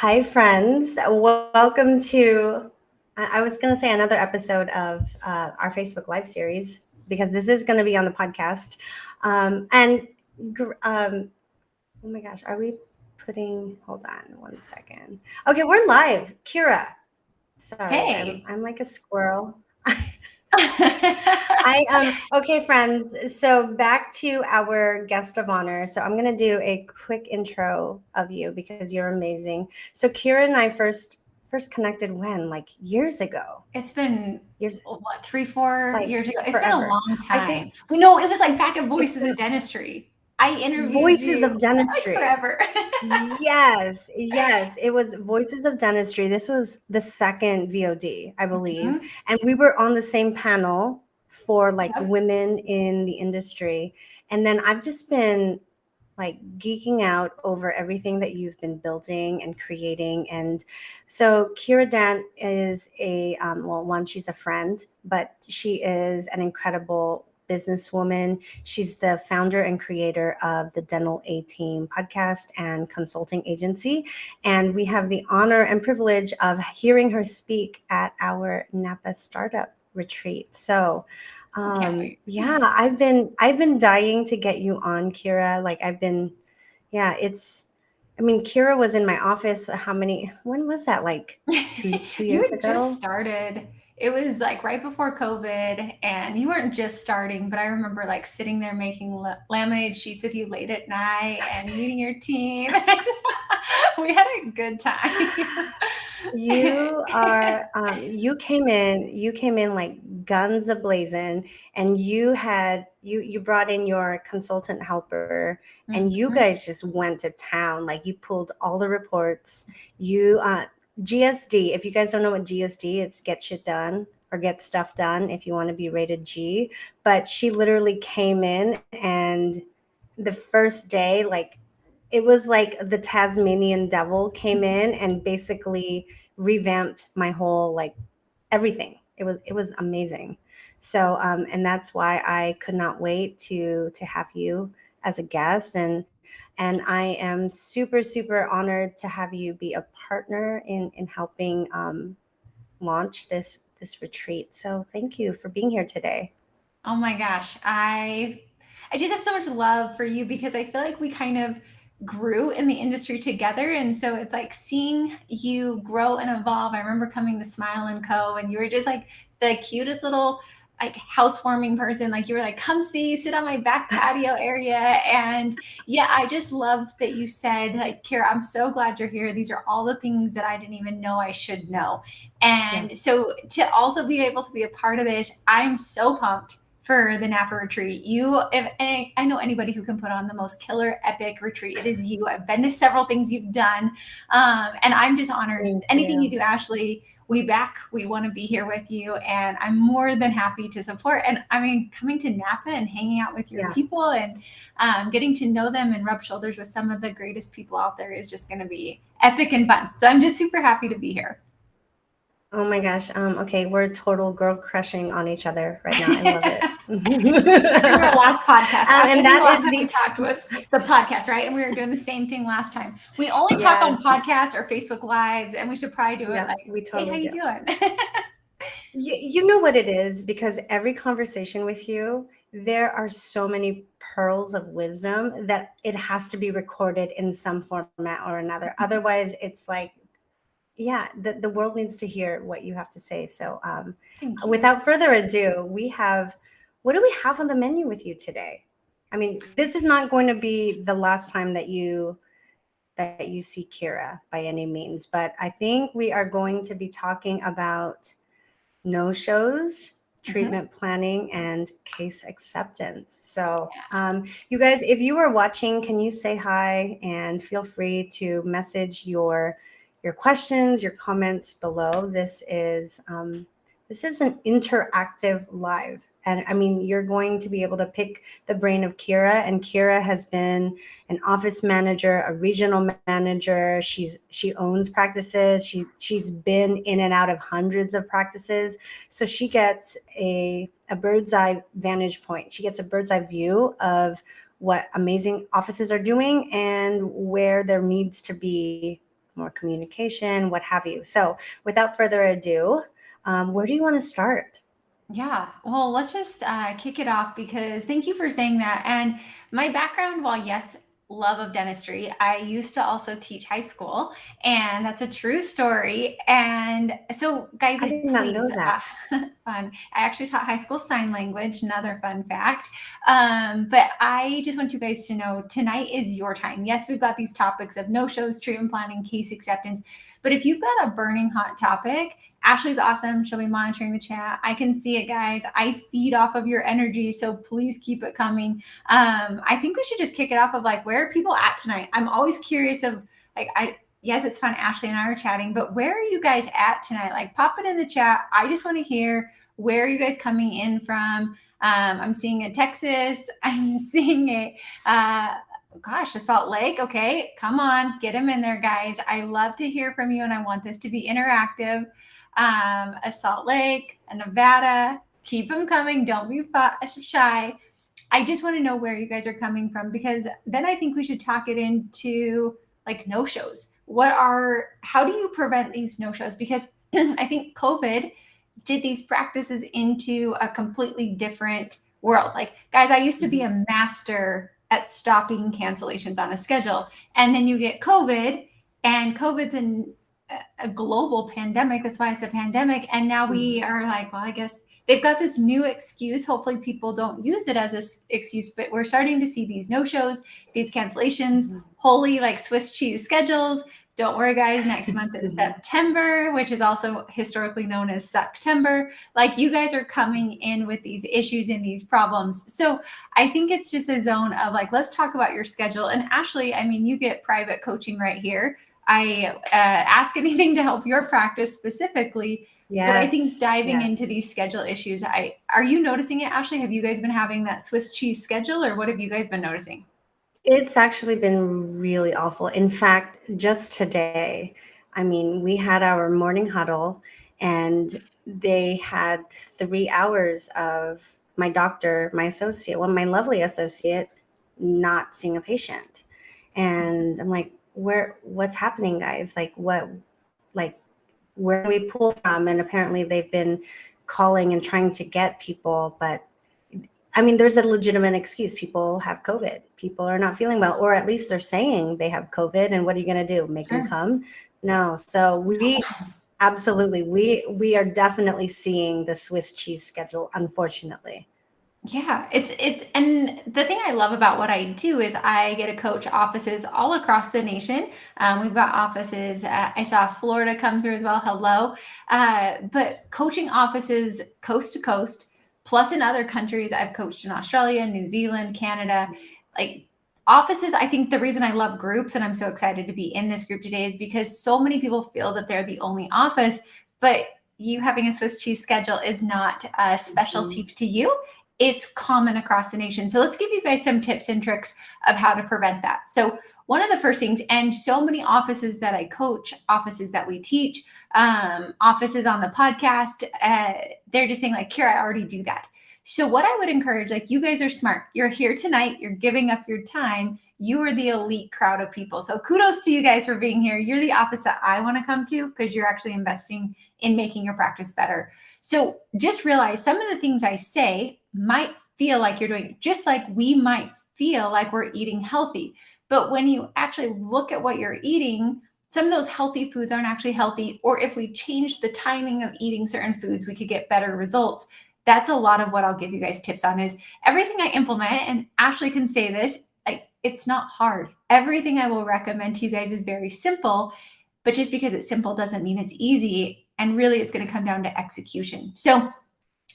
Hi, friends. Welcome to, I was going to say another episode of our Facebook Live series, because this is going to be on the podcast. And, oh my gosh, are we hold on one second. Okay, we're live. Kiera. Sorry, I'm, Hey. I'm like a squirrel. Okay, friends. So back to our guest of honor. So I'm gonna do a quick intro of you because you're amazing. So Kira and I first connected when? Like years ago. It's been Years what, 3, 4 years like ago? It's been a forever. long I think time. We know it was like back at it's Voices been of Dentistry. I interviewed Voices you of like Dentistry. forever. Yes. It was Voices of Dentistry. This was the second VOD, I believe. Mhm. And we were on the same panel for like Yep. women in the industry. And then I've just been like geeking out over everything that you've been building and creating. And so Kiera Dent is well, one, she's a friend, but she is an incredible businesswoman. She's the founder and creator of the Dental A Team podcast and consulting agency. And we have the honor and privilege of hearing her speak at our Napa startup retreat. So I can't wait. yeah, I've been dying to get you on, Kiera. Like yeah, I mean, Kiera was in my office. When was that? Like two You years had just ago? started. It was like right before COVID, and you weren't just starting, but I remember like sitting there making laminated sheets with you late at night and meeting your team. We had a good time. You came in like guns a-blazing, and you brought in your consultant helper, and you Mhm. guys just went to town. Like you pulled all the reports. You GSD, if you guys don't know what GSD, it's get shit done or get stuff done if you want to be rated G. But she literally came in, and the first day, like it was like the Tasmanian devil came in and basically revamped my whole like everything. It was amazing. So and that's why I could not wait to have you as a guest, and I am super honored to have you be a partner in helping launch this retreat. So thank you for being here today. Oh my gosh. I just have so much love for you because I feel like we kind of grew in the industry together, and so it's like seeing you grow and evolve. I remember coming to Smile and Co, and you were just like the cutest little like housewarming person. Like you were like, come see, sit on my back patio area. And yeah, I just loved that you said, like, Kiera, I'm so glad you're here. These are all the things that I didn't even know I should know. Yeah. And so to also be able to be a part of this, I'm so pumped for the Napa retreat. If I know anybody who can put on the most killer epic retreat, it is you. I've been to several things you've done, and I'm just honored. Thank Anything you you. do, Ashley, we want to be here with you, and I'm more than happy to support. And I mean, coming to Napa and hanging out with your Yeah. people and getting to know them and rub shoulders with some of the greatest people out there is just going to be epic and fun. So I'm just super happy to be here. Oh my gosh. Okay, we're total girl crushing on each other right now. I love it. I remember our last podcast. I And think the that last is time we talked was the podcast, right? And we were doing the same thing last time. We only talk on yes. podcasts or Facebook Lives, and we should probably do it Yeah, like, we "Hey, how totally you do. doing?" You know what it is, because every conversation with you, there are so many pearls of wisdom that it has to be recorded in some format or another. Otherwise, it's like, yeah, the world needs to hear what you have to say. So, Thank you. without further ado, what do we have on the menu with you today? I mean, this is not going to be the last time that you see Kira by any means, but I think we are going to be talking about no shows, Mhm. treatment planning, and case acceptance. So, you guys, if you are watching, can you say hi and feel free to message your questions, your comments below. This is an interactive live. And I mean, you're going to be able to pick the brain of Kira, and Kira has been an office manager, a regional manager. She owns practices. She's been in and out of hundreds of practices. So she gets a bird's eye vantage point. She gets a bird's eye view of what amazing offices are doing and where there needs to be more communication, what have you. So without further ado, where do you want to start? Yeah, well, let's just kick it off because thank you for saying that. And my background, while yes, love of dentistry, I used to also teach high school, and that's a true story. And so, guys, I did not know please, that. fun. I actually taught high school sign language, another fun fact. But I just want you guys to know tonight is your time. Yes, we've got these topics of no shows, treatment planning, case acceptance. But if you've got a burning hot topic, Ashley's awesome. She'll be monitoring the chat. I can see it, guys. I feed off of your energy, so please keep it coming. I think we should just kick it off of like, where are people at tonight? I'm always curious of like, yes, it's fun. Ashley and I are chatting, but where are you guys at tonight? Like, pop it in the chat. I just want to hear, where are you guys coming in from? I'm seeing a Texas. I'm seeing a Salt Lake. Okay, come on, get them in there, guys. I love to hear from you, and I want this to be interactive. A Salt Lake, a Nevada. Keep them coming. Don't be shy. I just want to know where you guys are coming from, because then I think we should talk it into like no shows. How do you prevent these no shows? Because I think COVID did these practices into a completely different world. Like, guys, I used to be a master at stopping cancellations on a schedule. And then you get COVID, and COVID's a global pandemic. That's why it's a pandemic. And now we are like, well, I guess they've got this new excuse. Hopefully people don't use it as an excuse, but we're starting to see these no-shows, these cancellations, holy like Swiss cheese schedules. Don't worry, guys. Next month is September, which is also historically known as Sucktember. Like, you guys are coming in with these issues and these problems. So I think it's just a zone of like, let's talk about your schedule. And Ashley, I mean, you get private coaching right here. I ask anything to help your practice specifically. Yes, but I think diving into these schedule issues, are you noticing it, Ashley? Have you guys been having that Swiss cheese schedule, or what have you guys been noticing? It's actually been really awful. In fact, just today, I mean, we had our morning huddle, and they had 3 hours of my doctor, my associate, my lovely associate, not seeing a patient. And I'm like, what's happening, guys? Like, where do we pull from? And apparently they've been calling and trying to get people, but I mean, there's a legitimate excuse. People have COVID. People are not feeling well, or at least they're saying they have COVID. And what are you going to do? Make them come? No. So we are definitely seeing the Swiss cheese schedule, unfortunately. Yeah, and the thing I love about what I do is I get to coach offices all across the nation. We've got offices. I saw Florida come through as well. Hello. But coaching offices coast to coast, plus in other countries. I've coached in Australia, New Zealand, Canada, like offices. I think the reason I love groups and I'm so excited to be in this group today is because so many people feel that they're the only office, but you having a Swiss cheese schedule is not a specialty to you. It's common across the nation. So let's give you guys some tips and tricks of how to prevent that. So one of the first things, and so many offices that I coach, offices that we teach, offices on the podcast, they're just saying like, Kiera, I already do that. So what I would encourage, like, you guys are smart. You're here tonight. You're giving up your time. You are the elite crowd of people. So kudos to you guys for being here. You're the office that I want to come to because you're actually investing in making your practice better. So just realize some of the things I say might feel like you're doing, just like we might feel like we're eating healthy. But when you actually look at what you're eating, some of those healthy foods aren't actually healthy. Or if we change the timing of eating certain foods, we could get better results. That's a lot of what I'll give you guys tips on. Is everything I implement, and Ashley can say this, like, it's not hard. Everything I will recommend to you guys is very simple, but just because it's simple doesn't mean it's easy. And really, it's going to come down to execution. So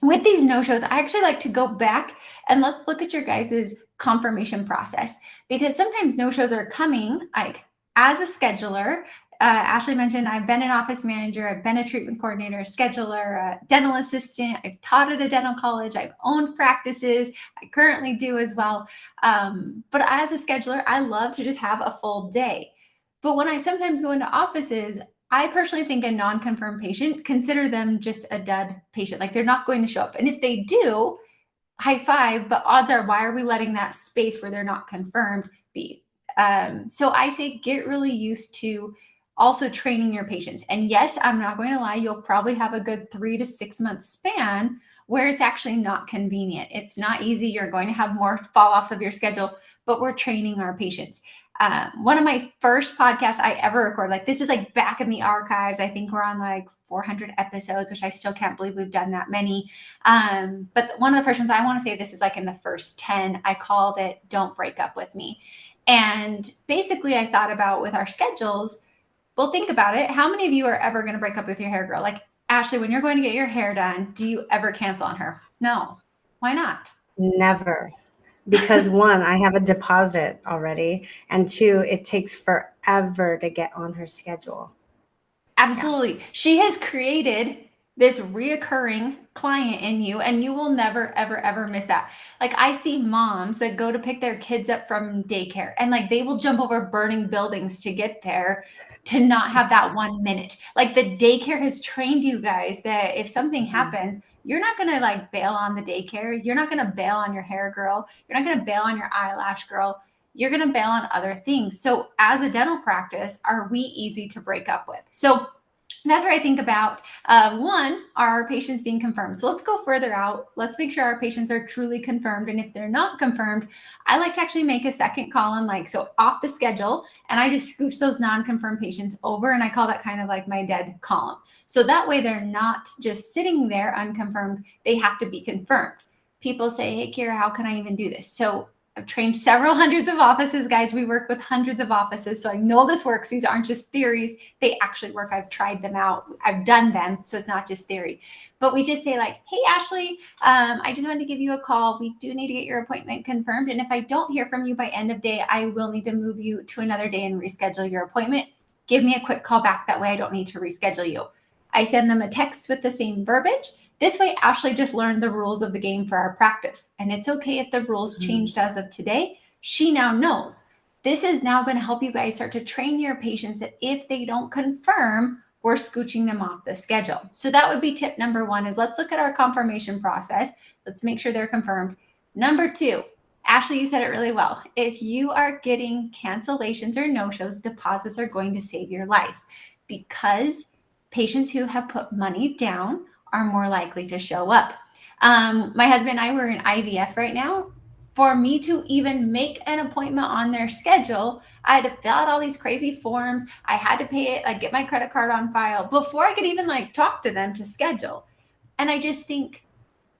with these no-shows, I actually like to go back and let's look at your guys' confirmation process, because sometimes no-shows are coming like as a scheduler. Ashley mentioned I've been an office manager, I've been a treatment coordinator, a scheduler, a dental assistant, I've taught at a dental college, I've owned practices, I currently do as well. But as a scheduler, I love to just have a full day. But when I sometimes go into offices, I personally think a non-confirmed patient, consider them just a dud patient. Like, they're not going to show up. And if they do, high five, but odds are, why are we letting that space where they're not confirmed be? So I say get really used to also training your patients. And yes, I'm not going to lie, you'll probably have a good 3 to 6 month span where it's actually not convenient. It's not easy. You're going to have more fall offs of your schedule, but we're training our patients. One of my first podcasts I ever recorded, like this is like back in the archives. I think we're on like 400 episodes, which I still can't believe we've done that many. But one of the first ones, I want to say this is like in the first 10, I called it Don't Break Up With Me. And basically I thought about with our schedules, well, think about it. How many of you are ever going to break up with your hair girl? Like, Ashley, when you're going to get your hair done, do you ever cancel on her? No. Why not? Never. Because one, I have a deposit already, and two, it takes forever to get on her schedule. Absolutely. Yeah. She has created this reoccurring client in you, and you will never, ever, ever miss that. Like I see moms that go to pick their kids up from daycare and like they will jump over burning buildings to get there to not have that 1 minute. Like the daycare has trained you guys that if something happens, you're not going to like bail on the daycare. You're not going to bail on your hair girl. You're not going to bail on your eyelash girl. You're going to bail on other things. So as a dental practice, are we easy to break up with? So that's where I think about one, our patients being confirmed. So let's go further out. Let's make sure our patients are truly confirmed. And if they're not confirmed, I like to actually make a second column, like so off the schedule, and I just scooch those non-confirmed patients over, and I call that kind of like my dead column. So that way they're not just sitting there unconfirmed, they have to be confirmed. People say, hey, Kiera, how can I even do this? So I've trained several hundreds of offices, guys. We work with hundreds of offices. So I know this works. These aren't just theories. They actually work. I've tried them out. I've done them. So it's not just theory. But we just say like, hey, Ashley, I just wanted to give you a call. We do need to get your appointment confirmed. And if I don't hear from you by end of day, I will need to move you to another day and reschedule your appointment. Give me a quick call back. That way I don't need to reschedule you. I send them a text with the same verbiage. This way, Ashley just learned the rules of the game for our practice. And it's okay if the rules changed as of today. She now knows. This is now going to help you guys start to train your patients that if they don't confirm, we're scooching them off the schedule. So that would be tip number one is let's look at our confirmation process. Let's make sure they're confirmed. Number two, Ashley, you said it really well. If you are getting cancellations or no-shows, deposits are going to save your life because patients who have put money down are more likely to show up. My husband and I were in IVF right now. For me to even make an appointment on their schedule, I had to fill out all these crazy forms. I had to pay it, like get my credit card on file before I could even like talk to them to schedule. And I just think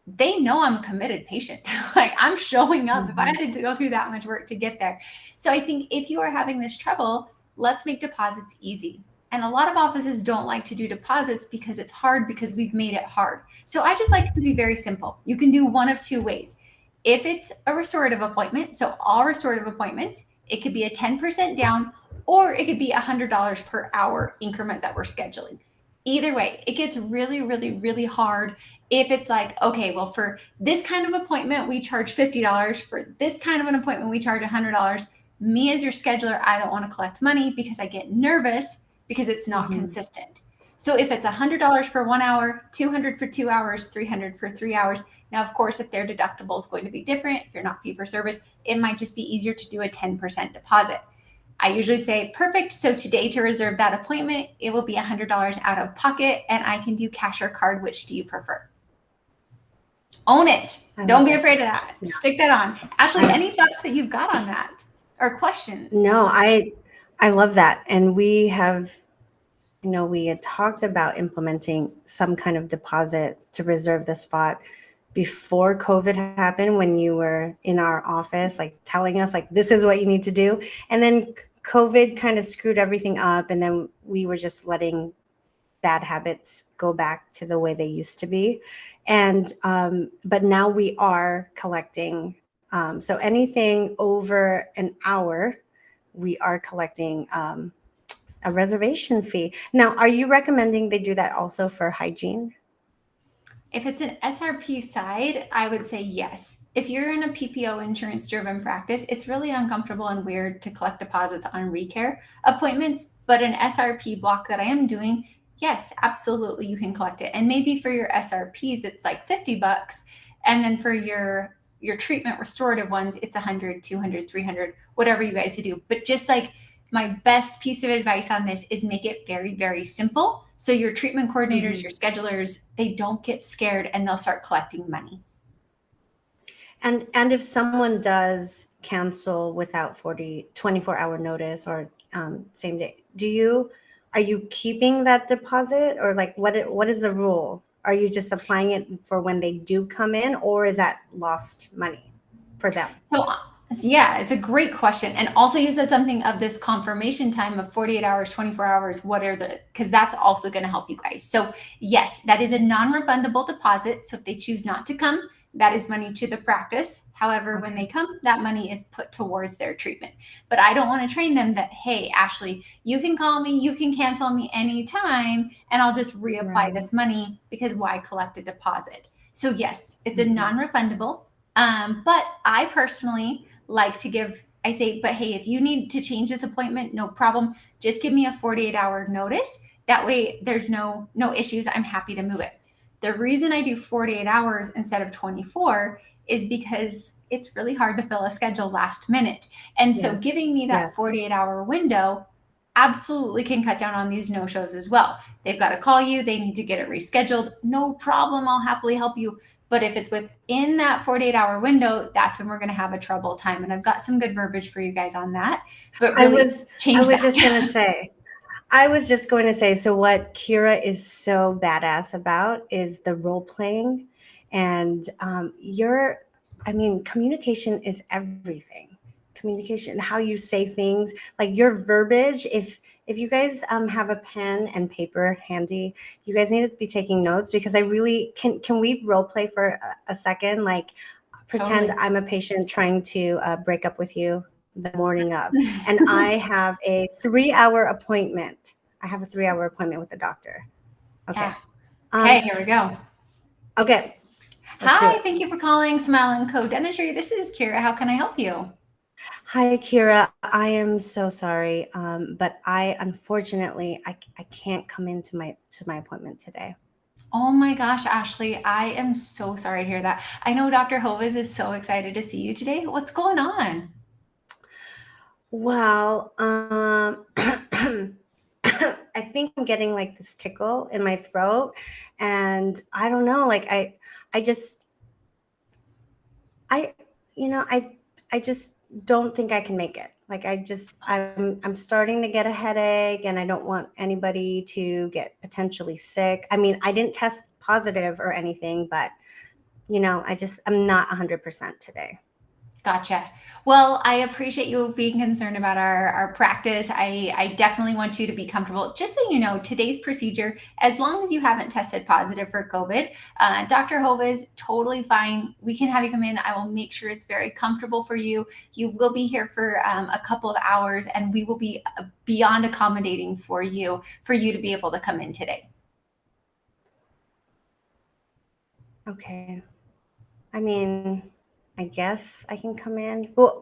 they know I'm a committed patient. Like I'm showing up if I had to go through that much work to get there. So I think if you are having this trouble, let's make deposits easy. And a lot of offices don't like to do deposits because it's hard because we've made it hard. So I just like it to be very simple. You can do one of two ways. If it's a restorative appointment, so all restorative appointments, it could be a 10% down or it could be $100 per hour increment that we're scheduling. Either way, it gets really, really, really hard if it's like, okay, well, for this kind of appointment, we charge $50. For this kind of an appointment, we charge $100. Me as your scheduler, I don't want to collect money because I get nervous because it's not consistent. So if it's $100 for 1 hour, $200 for 2 hours, $300 for 3 hours. Now, of course, if their deductible is going to be different, if you're not fee for service, it might just be easier to do a 10% deposit. I usually say, perfect. So today to reserve that appointment, it will be $100 out of pocket and I can do cash or card. Which do you prefer? Own it. Don't be afraid of that. Yeah. Stick that on. Ashley, any thoughts that you've got on that or questions? No, I love that. And we have, we had talked about implementing some kind of deposit to reserve the spot before COVID happened, when you were in our office, like telling us like, this is what you need to do. And then COVID kind of screwed everything up. And then we were just letting bad habits go back to the way they used to be. And, but now we are collecting. So anything over an hour, we are collecting a reservation fee. Now, are you recommending they do that also for hygiene? If it's an SRP side, I would say yes. If you're in a PPO insurance driven practice, it's really uncomfortable and weird to collect deposits on recare appointments, but an SRP block that I am doing, yes, absolutely, you can collect it. And maybe for your SRPs, it's like $50. And then for your treatment restorative ones, it's 100, 200, 300, whatever you guys do. But just like my best piece of advice on this is make it very, very simple. So your treatment coordinators, Mhm. your schedulers, they don't get scared and they'll start collecting money. And if someone does cancel without 24-hour notice or same day, are you keeping that deposit, or like what is the rule? Are you just applying it for when they do come in, or is that lost money for them? So, yeah, it's a great question. And also, you said something of this confirmation time of 48 hours, 24 hours. Because that's also going to help you guys. So, yes, that is a non refundable deposit. So, if they choose not to come, that is money to the practice. However, when they Okay. come, that money is put towards their treatment. But I don't want to train them that, hey, Ashley, you can call me, you can cancel me anytime, and I'll just reapply Right. this money because why collect a deposit? So, yes, it's a Mhm. non refundable. But I personally like to I say, but hey, if you need to change this appointment, no problem. Just give me a 48-hour notice. That way there's no issues. I'm happy to move it. The reason I do 48 hours instead of 24 is because it's really hard to fill a schedule last minute. And so Yes. giving me that Yes. 48-hour window absolutely can cut down on these no-shows as well. They've got to call you, they need to get it rescheduled. No problem. I'll happily help you. But if it's within that 48-hour window, that's when we're going to have a trouble time. And I've got some good verbiage for you guys on that. But I really was I change was that. just gonna say, so what Kiera is so badass about is the role playing, and communication is everything. Communication, how you say things, like your verbiage. If you guys have a pen and paper handy, you guys need to be taking notes, because I really can we role play for a second? Like, pretend Totally. I'm a patient trying to break up with you the morning of, and I have a 3-hour appointment. I have a 3-hour appointment with the doctor. Yeah. Okay. Okay, Um, here we go. okay, let's do Hi, it. thank you for calling Smile and Co Dentistry. This is Kiera. How can I help you? Hi, Kiera. I am so sorry, but I can't come into my appointment today. Oh my gosh, Ashley, I am so sorry to hear that. I know Dr. Hovis is so excited to see you today. What's going on? Well, I think I'm getting like this tickle in my throat, and I don't know. Like I just I you know I just don't think I can make it. Like I'm starting to get a headache, and I don't want anybody to get potentially sick. I mean, I didn't test positive or anything, but I'm not 100% today. Gotcha. Well, I appreciate you being concerned about our practice. I definitely want you to be comfortable. Just so you know, today's procedure, as long as you haven't tested positive for COVID, Dr. Hova is totally fine. We can have you come in. I will make sure it's very comfortable for you. You will be here for a couple of hours, and we will be beyond accommodating for you to be able to come in today. Okay. I mean, I guess I can come in. Well,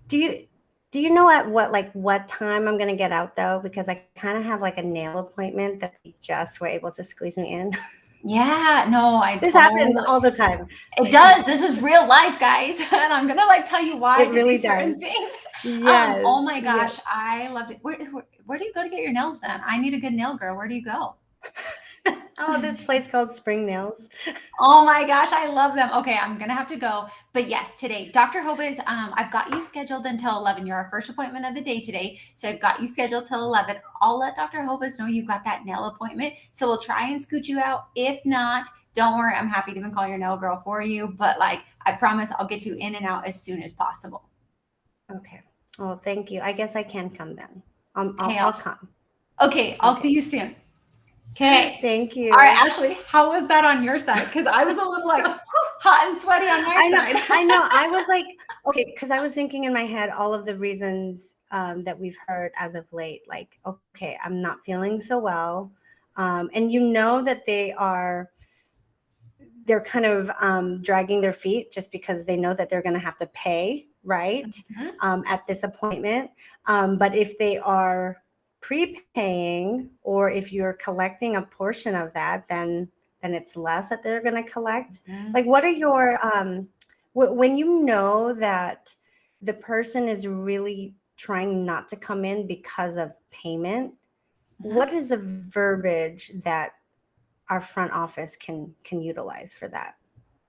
do you do you know at what time I'm gonna get out though? Because I kind of have like a nail appointment that they just were able to squeeze me in. Yeah, no, I This happens totally. all the time. It does. This is real life, guys. And I'm gonna tell you why It I did really these certain does. things. Yes. Oh my Yes. gosh, I loved it. Where do you go to get your nails done? I need a good nail girl. Where do you go? Oh, this place called Spring Nails. Oh my gosh, I love them. Okay, I'm gonna have to go. But yes, today, Dr. Hobes, I've got you scheduled until 11. You're our first appointment of the day today. So I've got you scheduled till 11. I'll let Dr. Hobes know you've got that nail appointment. So we'll try and scoot you out. If not, don't worry. I'm happy to even call your nail girl for you. But I promise I'll get you in and out as soon as possible. Okay. Well, thank you. I guess I can come then. Okay, I'll come. I'll see Okay. you soon. Okay. Thank All right, you. Ashley, how was that on your side? Because I was a little hot and sweaty on my I know, side. I know. I was like, okay, because I was thinking in my head all of the reasons that we've heard as of late. Like, okay, I'm not feeling so well, and you know that they're kind of dragging their feet just because they know that they're going to have to pay, right, Mhm. at this appointment. But if they are prepaying, or if you're collecting a portion of that, then it's less that they're going to collect. Mhm. Like, what are your when you know that the person is really trying not to come in because of payment, Mhm. what is the verbiage that our front office can utilize for that?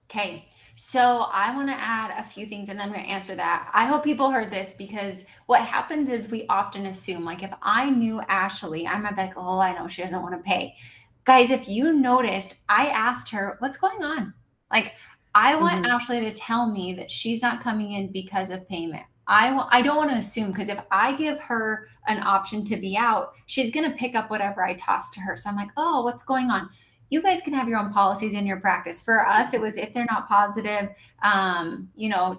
Okay. So I want to add a few things and then I'm going to answer that. I hope people heard this because what happens is we often assume, like, if I knew Ashley, I might be like, oh, I know she doesn't want to pay. Guys, if you noticed, I asked her, what's going on? Like, I want Mm-hmm. Ashley to tell me that she's not coming in because of payment. I don't want to assume, because if I give her an option to be out, she's going to pick up whatever I toss to her. So I'm like, oh, what's going on? You guys can have your own policies in your practice. For us, it was if they're not positive,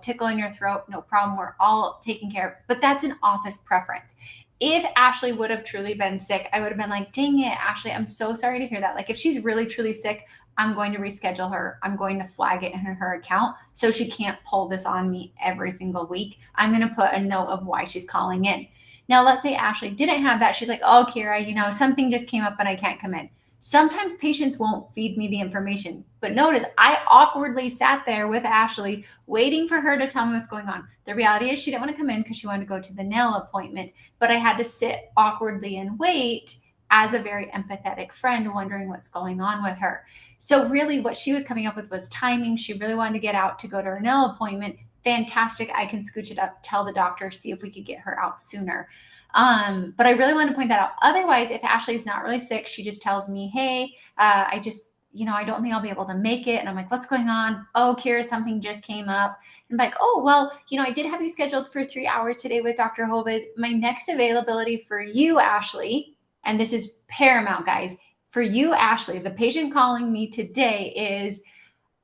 tickle in your throat, no problem. We're all taken care of. But that's an office preference. If Ashley would have truly been sick, I would have been like, dang it, Ashley, I'm so sorry to hear that. Like, if she's really, truly sick, I'm going to reschedule her. I'm going to flag it in her account so she can't pull this on me every single week. I'm going to put a note of why she's calling in. Now, let's say Ashley didn't have that. She's like, oh, Kiera, something just came up and I can't come in. Sometimes patients won't feed me the information, but notice I awkwardly sat there with Ashley waiting for her to tell me what's going on. The reality is she didn't want to come in because she wanted to go to the nail appointment, but I had to sit awkwardly and wait as a very empathetic friend wondering what's going on with her. So really what she was coming up with was timing. She really wanted to get out to go to her nail appointment. Fantastic. I can scooch it up, tell the doctor, see if we could get her out sooner. But I really want to point that out. Otherwise, if Ashley's not really sick, she just tells me, hey, I don't think I'll be able to make it. And I'm like, what's going on? Oh, Kiera, something just came up. I'm like, oh, well, I did have you scheduled for 3 hours today with Dr. Joves. My next availability for you, Ashley, and this is paramount, guys, for you, Ashley, the patient calling me today is,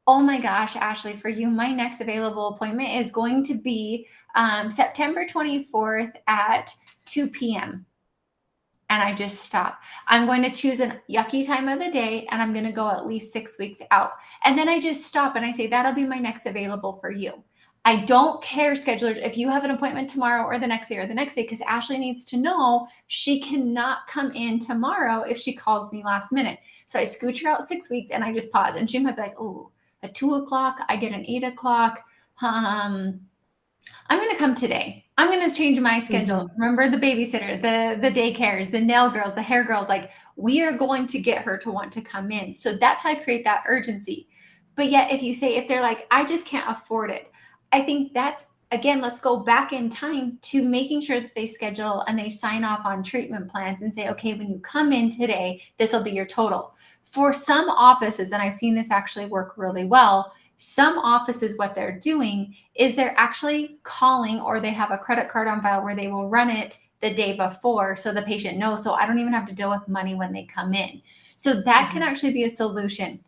oh my gosh, Ashley, for you, my next available appointment is going to be September 24th at 2 p.m. And I just stop. I'm going to choose a yucky time of the day and I'm going to go at least 6 weeks out. And then I just stop and I say, that'll be my next available for you. I don't care, schedulers, if you have an appointment tomorrow or the next day, because Ashley needs to know she cannot come in tomorrow if she calls me last minute. So I scooch her out 6 weeks and I just pause. And she might be like, oh, at 2 o'clock, I get an 8 o'clock. I'm going to come today. I'm going to change my schedule. Mm-hmm. Remember the babysitter, the daycares, the nail girls, the hair girls, like we are going to get her to want to come in. So that's how I create that urgency. But yet if they're like, I just can't afford it. I think that's, again, let's go back in time to making sure that they schedule and they sign off on treatment plans and say, okay, when you come in today, this will be your total. For some offices, and I've seen this actually work really well, some offices, what they're doing is they're actually calling, or they have a credit card on file where they will run it the day before so the patient knows. So I don't even have to deal with money when they come in. So that can actually be a solution.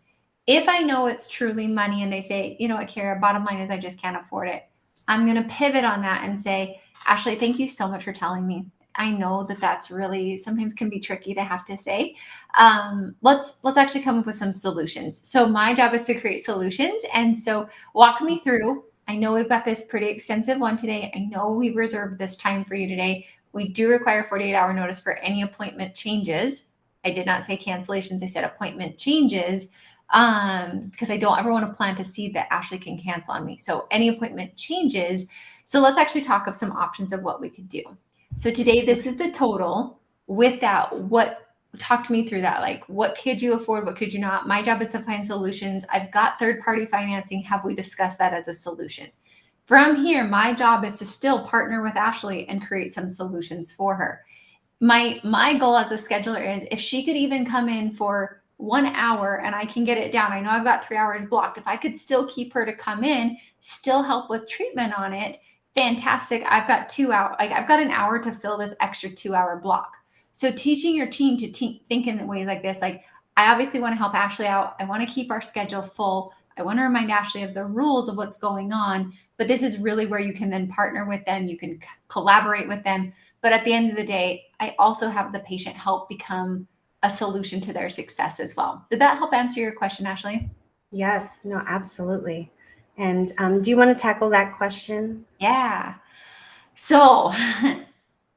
If I know it's truly money and they say, you know what, Kiera, bottom line is I just can't afford it, I'm going to pivot on that and say, Ashley, thank you so much for telling me. I know that that's really sometimes can be tricky to have to say. Let's actually come up with some solutions. So my job is to create solutions. And so walk me through. I know we've got this pretty extensive one today. I know we reserved this time for you today. We do require 48-hour notice for any appointment changes. I did not say cancellations. I said appointment changes because I don't ever want to plant a seed that Ashley can cancel on me. So any appointment changes. So let's actually talk of some options of what we could do. So today, this is the total. With that, talk to me through that. Like, what could you afford? What could you not? My job is to find solutions. I've got third-party financing. Have we discussed that as a solution? From here, my job is to still partner with Ashley and create some solutions for her. My goal as a scheduler is if she could even come in for 1 hour and I can get it down. I know I've got 3 hours blocked. If I could still keep her to come in, still help with treatment on it, fantastic. I've got 2 hours. Like I've got an hour to fill this extra 2-hour block. So teaching your team to think in ways like this, like I obviously want to help Ashley out. I want to keep our schedule full. I want to remind Ashley of the rules of what's going on, but this is really where you can then partner with them. You can collaborate with them. But at the end of the day, I also have the patient help become a solution to their success as well. Did that help answer your question, Ashley? Yes, no, absolutely. And do you want to tackle that question? Yeah. So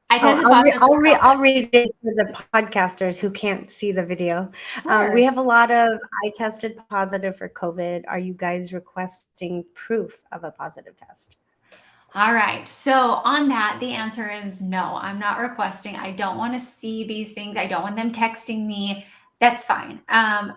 I Oh, tested positive for I'll COVID. read it for the podcasters who can't see the video. Sure. We have a lot of, I tested positive for COVID. Are you guys requesting proof of a positive test? All right. So on that, the answer is no. I'm not requesting. I don't want to see these things. I don't want them texting me. That's fine.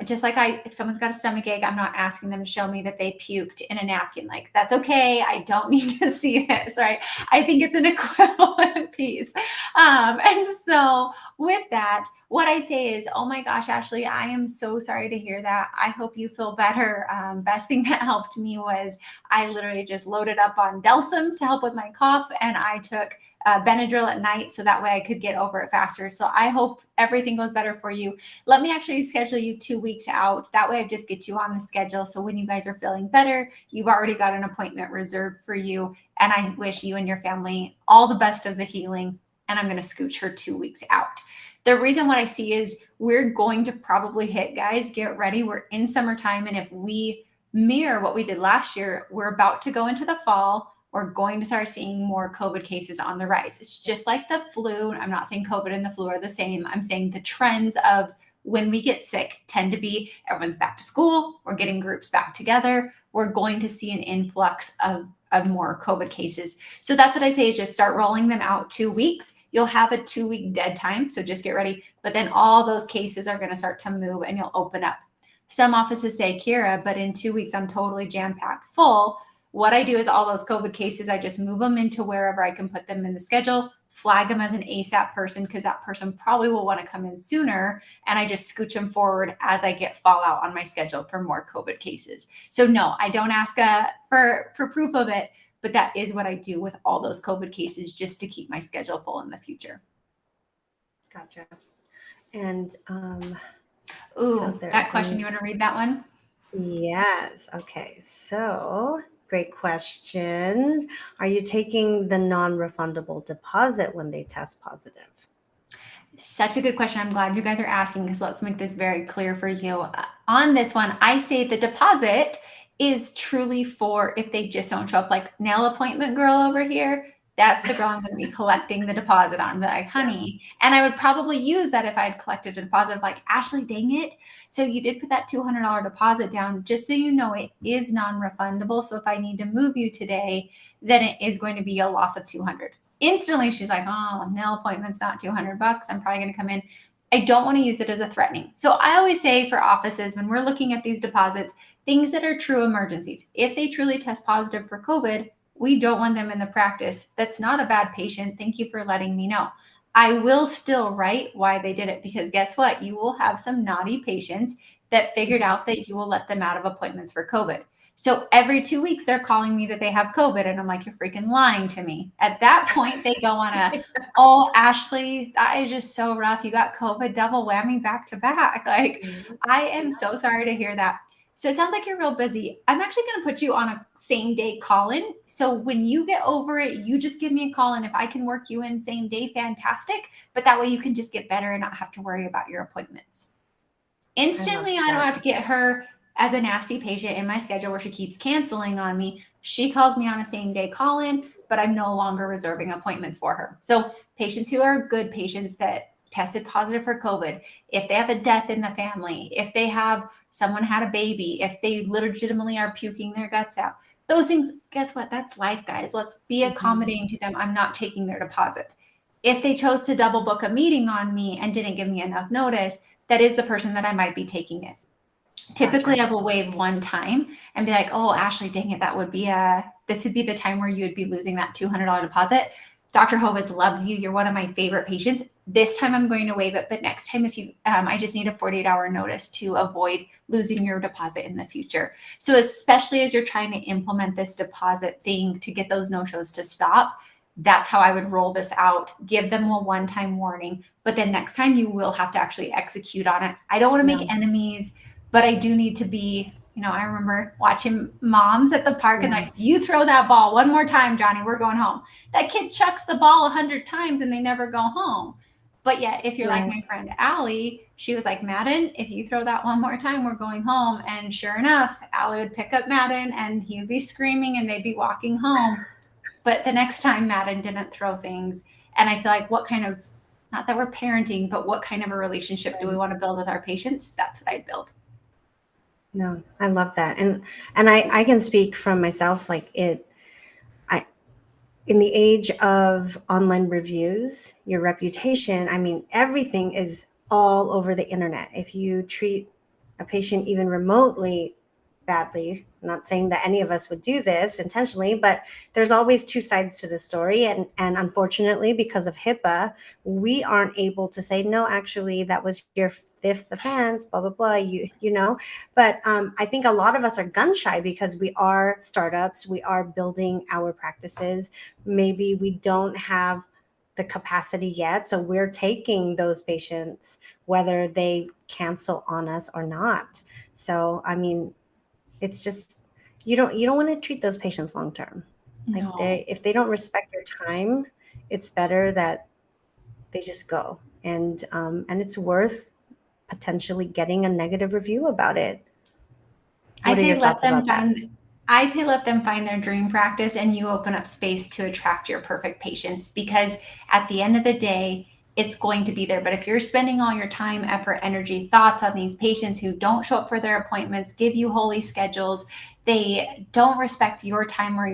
Just like if someone's got a stomach ache, I'm not asking them to show me that they puked in a napkin. Like, that's okay. I don't need to see this, right? I think it's an equivalent piece. And so with that, what I say is, oh my gosh, Ashley, I am so sorry to hear that. I hope you feel better. Best thing that helped me was I literally just loaded up on Delsum to help with my cough, and I took Benadryl at night so that way I could get over it faster. So I hope everything goes better for you. Let me actually schedule you 2 weeks out. That way I just get you on the schedule. So when you guys are feeling better, you've already got an appointment reserved for you. And I wish you and your family all the best of the healing. And I'm going to scooch her 2 weeks out. The reason what I see is we're going to probably hit, guys, get ready. We're in summertime. And if we mirror what we did last year, we're about to go into the fall. We're going to start seeing more COVID cases on the rise. It's just like the flu. I'm not saying COVID and the flu are the same. I'm saying the trends of when we get sick tend to be everyone's back to school. We're getting groups back together. We're going to see an influx of more COVID cases. So that's what I say is just start rolling them out 2 weeks. You'll have a 2-week dead time. So just get ready. But then all those cases are going to start to move and you'll open up. Some offices say, Kiera, but in 2 weeks, I'm totally jam-packed full. What I do is all those COVID cases, I just move them into wherever I can put them in the schedule, flag them as an ASAP person because that person probably will want to come in sooner. And I just scooch them forward as I get fallout on my schedule for more COVID cases. So no, I don't ask for proof of it, but that is what I do with all those COVID cases just to keep my schedule full in the future. Gotcha. And ooh, that question, you want to read that one? Yes. Okay. So great questions. Are you taking the non-refundable deposit when they test positive? Such a good question. I'm glad you guys are asking because let's make this very clear for you. On this one, I say the deposit is truly for if they just don't show up, like nail appointment girl over here. That's the girl I'm going to be collecting the deposit on. But like, honey, and I would probably use that if I had collected a deposit of like, Ashley, dang it. So you did put that $200 deposit down, just so you know it is non-refundable. So if I need to move you today, then it is going to be a loss of $200. Instantly, she's like, oh, nail appointment's not $200. I'm probably going to come in. I don't want to use it as a threatening. So I always say for offices, when we're looking at these deposits, things that are true emergencies. If they truly test positive for COVID, we don't want them in the practice. That's not a bad patient. Thank you for letting me know. I will still write why they did it because guess what? You will have some naughty patients that figured out that you will let them out of appointments for COVID. So every 2 weeks, they're calling me that they have COVID. And I'm like, you're freaking lying to me. At that point, they go on a, oh, Ashley, that is just so rough. You got COVID, double whammy back to back. Like, I am so sorry to hear that. So it sounds like you're real busy. I'm actually going to put you on a same day call-in. So when you get over it, you just give me a call. And if I can work you in same day, fantastic. But that way you can just get better and not have to worry about your appointments. Instantly, I don't have to get her as a nasty patient in my schedule where she keeps canceling on me. She calls me on a same day call-in, but I'm no longer reserving appointments for her. So patients who are good patients that tested positive for COVID, if they have a death in the family, if they have someone had a baby, if they legitimately are puking their guts out, those things, guess what? That's life, guys. Let's be accommodating to them. I'm not taking their deposit. If they chose to double book a meeting on me and didn't give me enough notice, that is the person that I might be taking it. Typically, gotcha. I will waive one time and be like, oh, Ashley, dang it, this would be the time where you would be losing that $200 deposit. Dr. Hovis loves you. You're one of my favorite patients. This time I'm going to waive it, but next time I just need a 48-hour notice to avoid losing your deposit in the future. So especially as you're trying to implement this deposit thing to get those no-shows to stop, that's how I would roll this out. Give them a one-time warning, but then next time you will have to actually execute on it. I don't want to make enemies, but I do need to be, I remember watching moms at the park and like, if you throw that ball one more time, Johnny, we're going home. That kid chucks the ball 100 times and they never go home. But yet, if you're like my friend Allie, she was like, Madden, if you throw that one more time, we're going home. And sure enough, Allie would pick up Madden and he would be screaming and they'd be walking home. But the next time Madden didn't throw things. And I feel like not that we're parenting, but what kind of a relationship do we want to build with our patients? That's what I'd build. No, I love that. And I can speak from myself, like in the age of online reviews, your reputation, I mean, everything is all over the internet. If you treat a patient even remotely badly, I'm not saying that any of us would do this intentionally, but there's always two sides to the story. And unfortunately, because of HIPAA, we aren't able to say, no, actually, that was your fifth offense, blah, blah, blah, you know. But I think a lot of us are gun shy because we are startups, we are building our practices. Maybe we don't have the capacity yet. So we're taking those patients, whether they cancel on us or not. So, I mean, it's just, you don't want to treat those patients long term. Like No. if they don't respect your time, it's better that they just go. And it's worth potentially getting a negative review about it. I What are say your let thoughts them about that? find I say let them find their dream practice and you open up space to attract your perfect patients because at the end of the day, it's going to be there. But if you're spending all your time, effort, energy, thoughts on these patients who don't show up for their appointments, give you holy schedules, they don't respect your time or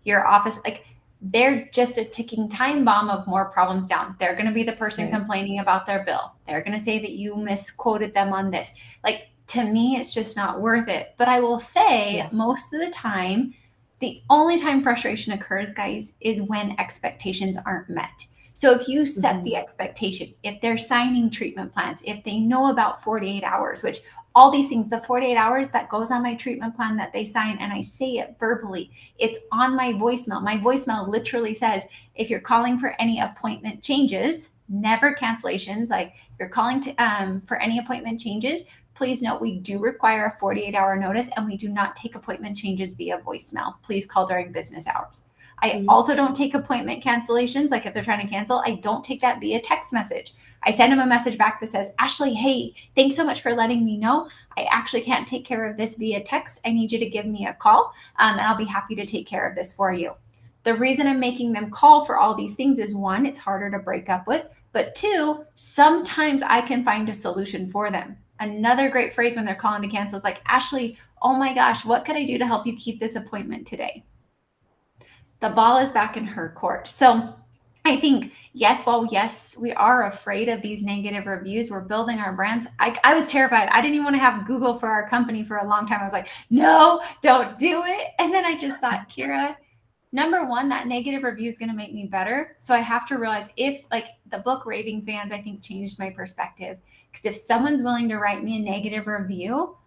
your office, like they're just a ticking time bomb of more problems down. They're going to be the person Right. complaining about their bill. They're going to say that you misquoted them on this. Like to me, it's just not worth it. But I will say, Yeah. most of the time, the only time frustration occurs, guys, is when expectations aren't met. So if you set Hmm. the expectation, if they're signing treatment plans, if they know about 48 hours, which all these things, the 48 hours that goes on my treatment plan that they sign, and I say it verbally, it's on my voicemail. My voicemail literally says, if you're calling for any appointment changes, never cancellations, like if you're calling for any appointment changes, please note we do require a 48-hour notice and we do not take appointment changes via voicemail. Please call during business hours. I Hmm. also don't take appointment cancellations. Like if they're trying to cancel, I don't take that via text message. I send them a message back that says, Ashley, hey, thanks so much for letting me know. I actually can't take care of this via text. I need you to give me a call and I'll be happy to take care of this for you. The reason I'm making them call for all these things is one, it's harder to break up with, but two, sometimes I can find a solution for them. Another great phrase when they're calling to cancel is like, Ashley, oh my gosh, what could I do to help you keep this appointment today? The ball is back in her court. So I think, yes, well, yes, we are afraid of these negative reviews. We're building our brands. I was terrified. I didn't even want to have Google for our company for a long time. I was like, no, don't do it. And then I just thought, Kiera, number one, that negative review is going to make me better. So I have to realize if, like the book Raving Fans, I think changed my perspective. Because if someone's willing to write me a negative review,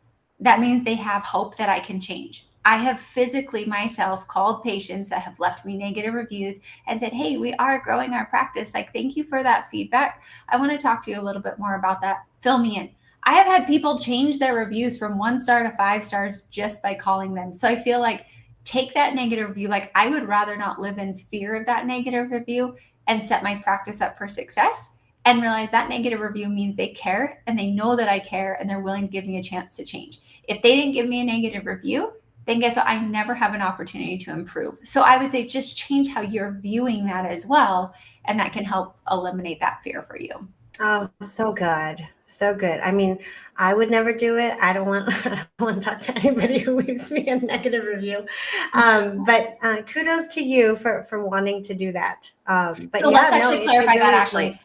that means they have hope that I can change. I have physically myself called patients that have left me negative reviews and said, hey, we are growing our practice. Like, thank you for that feedback. I want to talk to you a little bit more about that. Fill me in. I have had people change their reviews from 1 star to 5 stars just by calling them. So I feel like take that negative review. Like, I would rather not live in fear of that negative review and set my practice up for success and realize that negative review means they care and they know that I care and they're willing to give me a chance to change. If they didn't give me a negative review, then guess what? I never have an opportunity to improve. So I would say just change how you're viewing that as well. And that can help eliminate that fear for you. Oh, so good. So good. I mean, I would never do it. I don't want I don't want to talk to anybody who leaves me a negative review. But kudos to you for wanting to do that. But So yeah, let's no, actually it clarify that, really is Ashley. nice.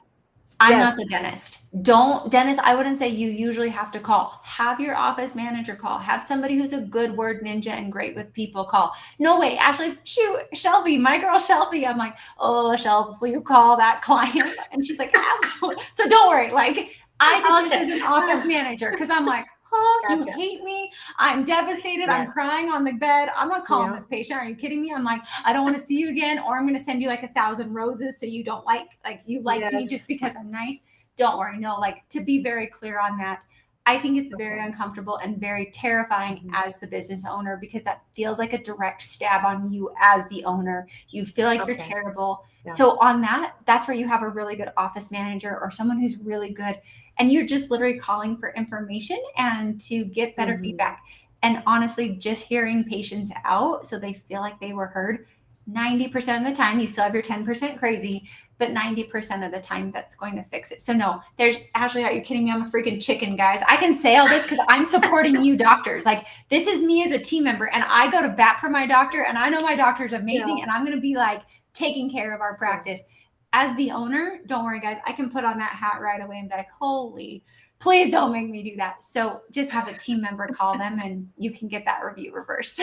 I'm Yes. not the dentist. Don't, dentist, I wouldn't say you usually have to call. Have your office manager call. Have somebody who's a good word ninja and great with people call. No way, Ashley, shoot, Shelby, my girl Shelby. I'm like, oh, Shelby, will you call that client? And she's like, absolutely. So don't worry. Like, I did this Okay. as an office manager because I'm like, oh, you Gotcha. hate me. I'm devastated. I'm Yes. crying on the bed. I'm not calling Yeah. this patient. Are you kidding me? I'm like, I don't want to see you again, or I'm going to send you like 1,000 roses so you don't like you like me just Yes. because I'm nice. Don't worry. No, like to be very clear on that. I think it's very Okay. uncomfortable and very terrifying Mhm. as the business owner because that feels like a direct stab on you as the owner. You feel like you're Okay. terrible. Yeah. So, on that, that's where you have a really good office manager or someone who's really good. And you're just literally calling for information and to get better Hmm. feedback. And honestly, just hearing patients out so they feel like they were heard 90% of the time, you still have your 10% crazy, but 90% of the time that's going to fix it. So no, there's Ashley, are you kidding me? I'm a freaking chicken, guys. I can say all this because I'm supporting you doctors. Like this is me as a team member and I go to bat for my doctor and I know my doctor is amazing Yeah. and I'm going to be like, taking care of our practice. As the owner, don't worry, guys. I can put on that hat right away and be like, holy, please don't make me do that. So just have a team member call them and you can get that review reversed.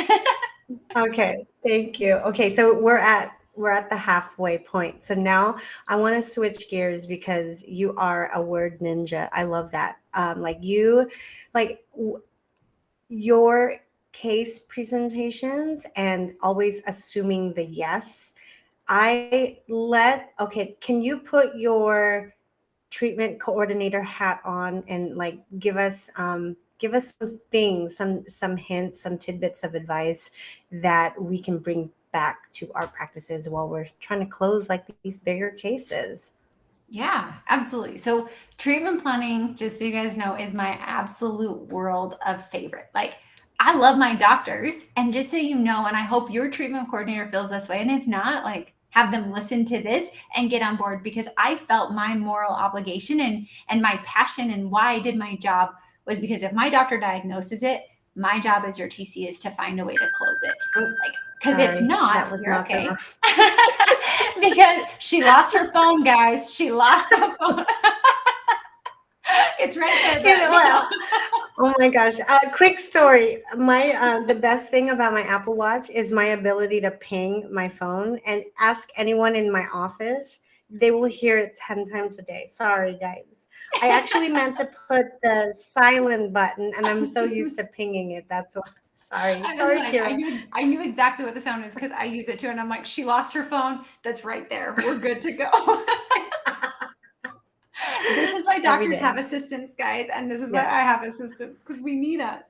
Okay, thank you. Okay, so we're at the halfway point. So now I want to switch gears because you are a word ninja. I love that. Your case presentations and always assuming the yes. Okay, can you put your treatment coordinator hat on and like give us some things, some hints, some tidbits of advice that we can bring back to our practices while we're trying to close like these bigger cases? Yeah, absolutely. So treatment planning, just so you guys know, is my absolute world of favorite. Like I love my doctors, and just so you know, and I hope your treatment coordinator feels this way. And if not, like have them listen to this and get on board because I felt my moral obligation and my passion and why I did my job was because if my doctor diagnoses it, my job as your TC is to find a way to close it. Oh, Like, because if sorry, that not, was you're not the okay. Because she lost her phone, guys. She lost the phone. It's right there. well, oh my gosh. Quick story. The best thing about my Apple Watch is my ability to ping my phone and ask anyone in my office. They will hear it 10 times a day. Sorry, guys. I actually meant to put the silent button, and I'm so used to pinging it. That's why. Sorry. I was Sorry, like, Kiera. I knew exactly what the sound is because I use it too. And I'm like, she lost her phone. That's right there. We're good to go. This is why Every doctors day. have assistants, guys, and this is why Yes. I have assistants because we need us.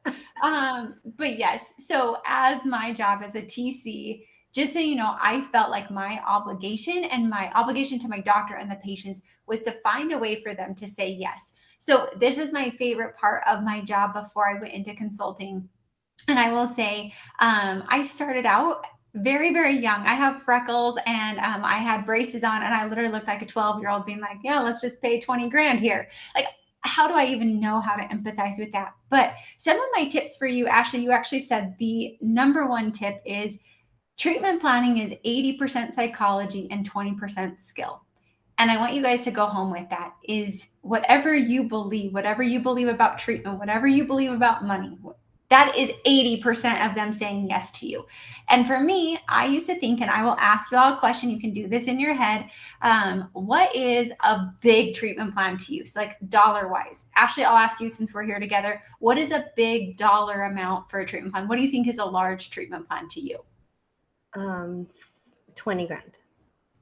But yes, so as my job as a TC, just so you know, I felt like my obligation and my obligation to my doctor and the patients was to find a way for them to say yes. So this was my favorite part of my job before I went into consulting. And I will say, I started out very, very young. I have freckles and I had braces on, and I literally looked like a 12-year-old being like, yeah, let's just pay 20 grand here. Like, how do I even know how to empathize with that? But some of my tips for you, Ashley, you actually said the number one tip is treatment planning is 80% psychology and 20% skill. And I want you guys to go home with that is whatever you believe about treatment, whatever you believe about money, that is 80% of them saying yes to you. And for me, I used to think, and I will ask you all a question, you can do this in your head. What is a big treatment plan to you? So like dollar wise. Ashley, I'll ask you since we're here together, what is a big dollar amount for a treatment plan? What do you think is a large treatment plan to you? 20 grand.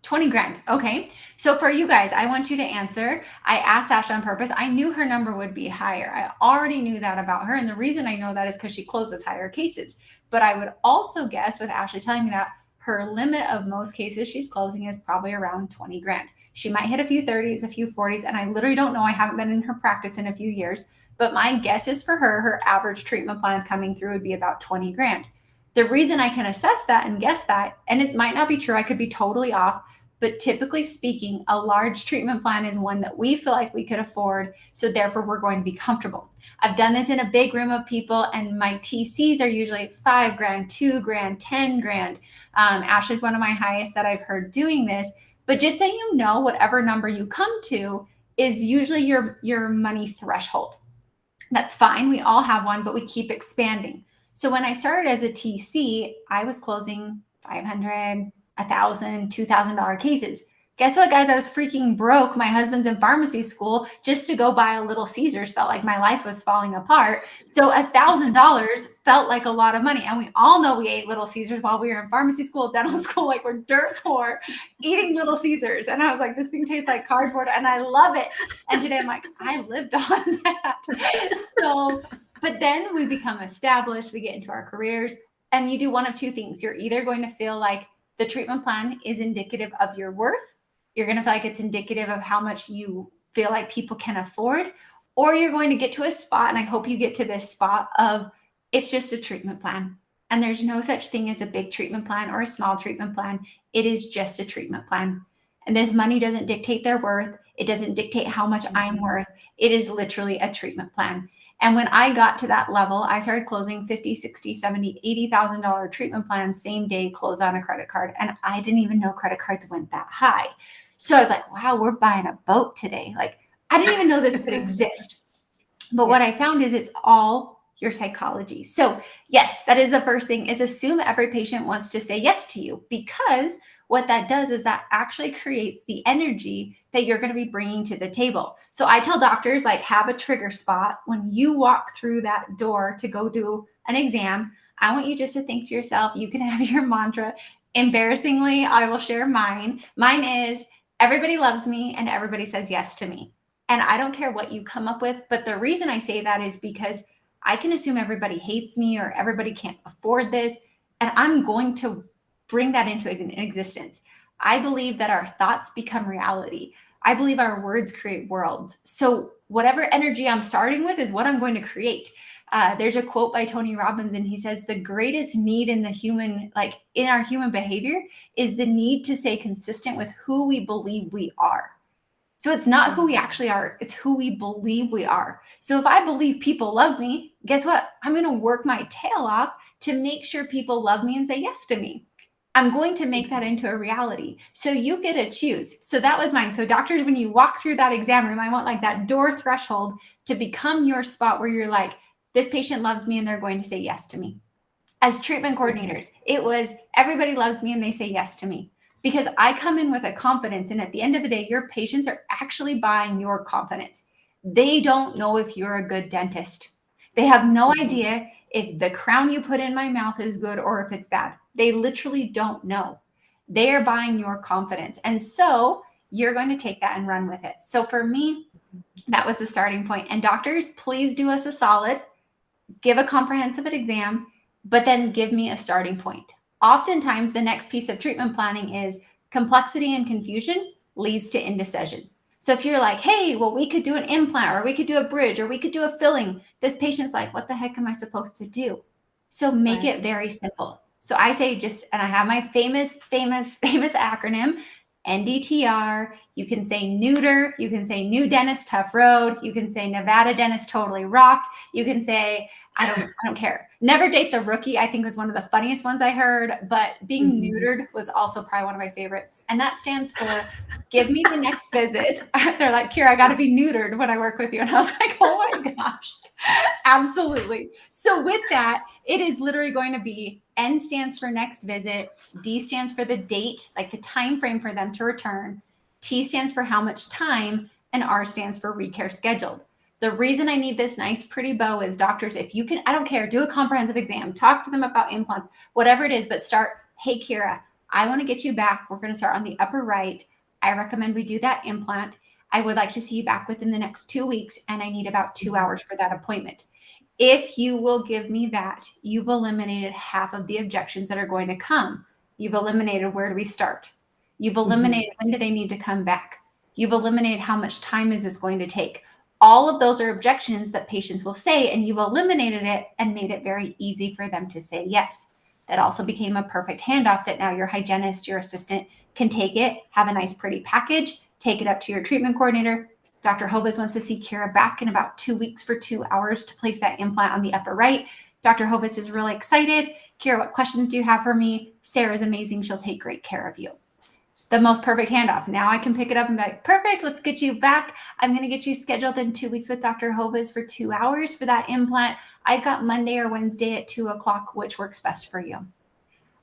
20 grand. Okay. So for you guys, I want you to answer. I asked Ashley on purpose. I knew her number would be higher. I already knew that about her. And the reason I know that is because she closes higher cases. But I would also guess with Ashley telling me that her limit of most cases she's closing is probably around 20 grand. She might hit a few 30s, a few 40s. And I literally don't know. I haven't been in her practice in a few years. But my guess is for her, her average treatment plan coming through would be about 20 grand. The reason I can assess that and guess that, and it might not be true, I could be totally off, but typically speaking, a large treatment plan is one that we feel like we could afford. So therefore, we're going to be comfortable. I've done this in a big room of people, and my TCs are usually 5 grand, 2 grand, 10 grand. Ashley's one of my highest that I've heard doing this. But just so you know, whatever number you come to is usually your money threshold. That's fine. We all have one, but we keep expanding. So when I started as a TC, I was closing 500, 1,000, $2,000 cases. Guess what, guys? I was freaking broke. My husband's in pharmacy school. Just to go buy a Little Caesars felt like my life was falling apart. So $1,000 felt like a lot of money. And we all know we ate Little Caesars while we were in pharmacy school, dental school, like we're dirt poor, eating Little Caesars. And I was like, this thing tastes like cardboard and I love it. And today I'm like, I lived on that. So, but then we become established, we get into our careers, and you do one of two things. You're either going to feel like the treatment plan is indicative of your worth. You're going to feel like it's indicative of how much you feel like people can afford, or you're going to get to a spot, and I hope you get to this spot of it's just a treatment plan. And there's no such thing as a big treatment plan or a small treatment plan. It is just a treatment plan. And this money doesn't dictate their worth. It doesn't dictate how much I'm worth. It is literally a treatment plan. And when I got to that level, I started closing 50, 60, 70, $80,000 treatment plans, same day, close on a credit card. And I didn't even know credit cards went that high. So I was like, wow, we're buying a boat today. Like, I didn't even know this could exist. But what I found is it's all your psychology. So yes, that is the first thing, is assume every patient wants to say yes to you, because what that does is that actually creates the energy that you're going to be bringing to the table. So I tell doctors, like, have a trigger spot when you walk through that door to go do an exam. I want you just to think to yourself, you can have your mantra. Embarrassingly, I will share mine. Mine is, everybody loves me and everybody says yes to me. And I don't care what you come up with. But the reason I say that is because I can assume everybody hates me or everybody can't afford this. And I'm going to bring that into existence. I believe that our thoughts become reality. I believe our words create worlds. So whatever energy I'm starting with is what I'm going to create. There's a quote by Tony Robbins, and he says, the greatest need in the human, like in our human behavior, is the need to stay consistent with who we believe we are. So it's not who we actually are, it's who we believe we are. So if I believe people love me, guess what? I'm going to work my tail off to make sure people love me and say yes to me. I'm going to make that into a reality. So you get to choose. So that was mine. So doctors, when you walk through that exam room, I want like that door threshold to become your spot where you're like, this patient loves me and they're going to say yes to me. As treatment coordinators, it was everybody loves me and they say yes to me, because I come in with a confidence. And at the end of the day, your patients are actually buying your confidence. They don't know if you're a good dentist. They have no idea if the crown you put in my mouth is good or if it's bad. They literally don't know. They are buying your confidence. And so you're going to take that and run with it. So for me, that was the starting point. And doctors, please do us a solid. Give a comprehensive exam, but then give me a starting point. Oftentimes, the next piece of treatment planning is complexity and confusion leads to indecision. So if you're like, hey, well, we could do an implant, or we could do a bridge, or we could do a filling, this patient's like, what the heck am I supposed to do? So make it very simple. So I say just, and I have my famous acronym, NDTR. You can say neuter. You can say new dentist, tough road. You can say Nevada dentist, totally rock. You can say, I don't care. Never date the rookie, I think, was one of the funniest ones I heard, but being neutered was also probably one of my favorites. And that stands for give me the next visit. They're like, Kiera, I got to be neutered when I work with you. And I was like, oh my gosh, absolutely. So with that, it is literally going to be N stands for next visit. D stands for the date, like the time frame for them to return. T stands for how much time, and R stands for recare scheduled. The reason I need this nice, pretty bow is doctors, if you can, I don't care, do a comprehensive exam, talk to them about implants, whatever it is, but start, hey, Kiera, I want to get you back. We're going to start on the upper right. I recommend we do that implant. I would like to see you back within the next 2 weeks, and I need about 2 hours for that appointment. If you will give me that, you've eliminated half of the objections that are going to come. You've eliminated where do we start? You've eliminated when do they need to come back? You've eliminated how much time is this going to take? All of those are objections that patients will say, and you've eliminated it and made it very easy for them to say yes. That also became a perfect handoff that now your hygienist, your assistant can take it, have a nice pretty package, take it up to your treatment coordinator. Dr. Hovis wants to see Kiera back in about 2 weeks for 2 hours to place that implant on the upper right. Dr. Hovis is really excited. Kiera, what questions do you have for me? Sarah's amazing. She'll take great care of you. The most perfect handoff. Now I can pick it up and be like, perfect, let's get you back. I'm going to get you scheduled in 2 weeks with Dr. Hovis for 2 hours for that implant. I've got Monday or Wednesday at 2 o'clock, which works best for you.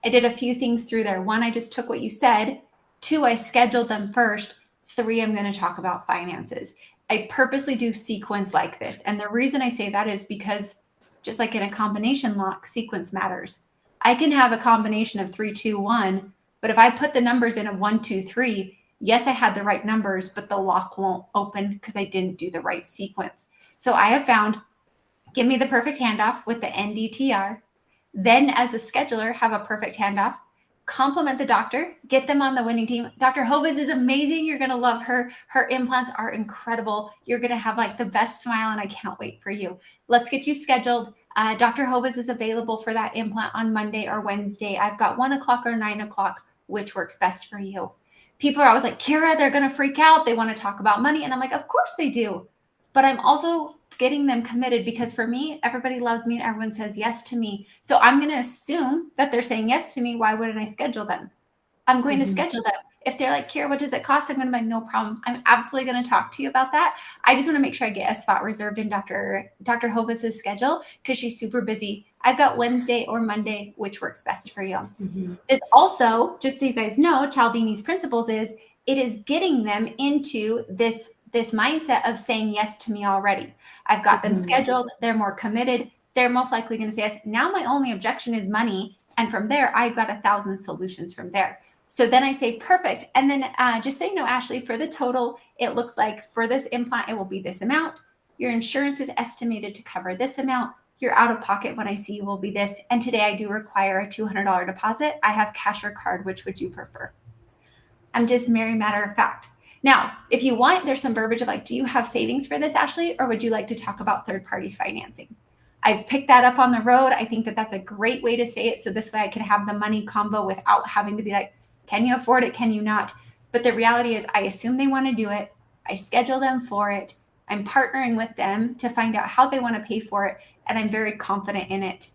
I did a few things through there. 1, I just took what you said. 2, I scheduled them first. 3, I'm going to talk about finances. I purposely do sequence like this. And the reason I say that is because just like in a combination lock, sequence matters. I can have a combination of 3, 2, 1, but if I put the numbers in a 1, 2, 3, yes, I had the right numbers, but the lock won't open because I didn't do the right sequence. So I have found, give me the perfect handoff with the NDTR. Then as a scheduler, have a perfect handoff. Compliment the doctor, get them on the winning team. Dr. Hovis is amazing. You're going to love her. Her implants are incredible. You're going to have like the best smile, and I can't wait for you. Let's get you scheduled. Dr. Hovis is available for that implant on Monday or Wednesday. I've got 1 o'clock or 9 o'clock, which works best for you. People are always like, Kiera, they're going to freak out. They want to talk about money. And I'm like, of course they do. But I'm also getting them committed, because for me, everybody loves me and everyone says yes to me. So I'm going to assume that they're saying yes to me. Why wouldn't I schedule them? I'm going to schedule them. If they're like, Kiera, what does it cost? I'm going to be like, no problem. I'm absolutely going to talk to you about that. I just want to make sure I get a spot reserved in Dr. Hovas's schedule because she's super busy. I've got Wednesday or Monday, which works best for you. This also, just so you guys know, Cialdini's principles is it is getting them into this mindset of saying yes to me already. I've got them scheduled. They're more committed. They're most likely going to say yes. Now my only objection is money. And from there, I've got 1,000 solutions from there. So then I say, perfect. And then just so you know, Ashley, for the total, it looks like for this implant, it will be this amount. Your insurance is estimated to cover this amount. Your out of pocket when I see you will be this. And today I do require a $200 deposit. I have cash or card. Which would you prefer? I'm just very matter of fact. Now, if you want, there's some verbiage of like, do you have savings for this, Ashley? Or would you like to talk about third parties financing? I picked that up on the road. I think that that's a great way to say it. So this way I can have the money combo without having to be like, can you afford it? Can you not? But the reality is I assume they want to do it. I schedule them for it. I'm partnering with them to find out how they want to pay for it. And I'm very confident in it.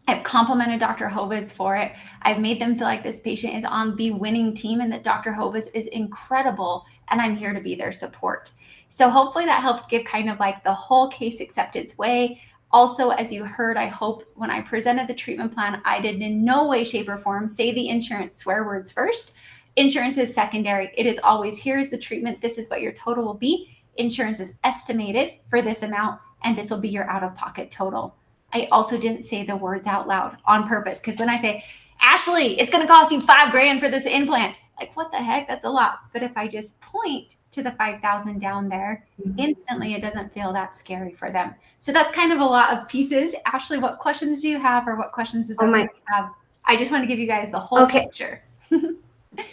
I've complimented Dr. Joves for it. I've made them feel like this patient is on the winning team and that Dr. Joves is incredible. And I'm here to be their support. So hopefully that helped give kind of like the whole case acceptance way. Also, as you heard, I hope when I presented the treatment plan, I did in no way, shape, or form say the insurance swear words first. Insurance is secondary. It is always, here's the treatment. This is what your total will be. Insurance is estimated for this amount, and this will be your out-of-pocket total. I also didn't say the words out loud on purpose, because when I say, Ashley, it's going to cost you $5,000 for this implant, like, what the heck? That's a lot. But if I just point to the 5,000 down there, instantly it doesn't feel that scary for them. So that's kind of a lot of pieces. Ashley, what questions do you have, or what questions does everybody have? I just want to give you guys the whole picture.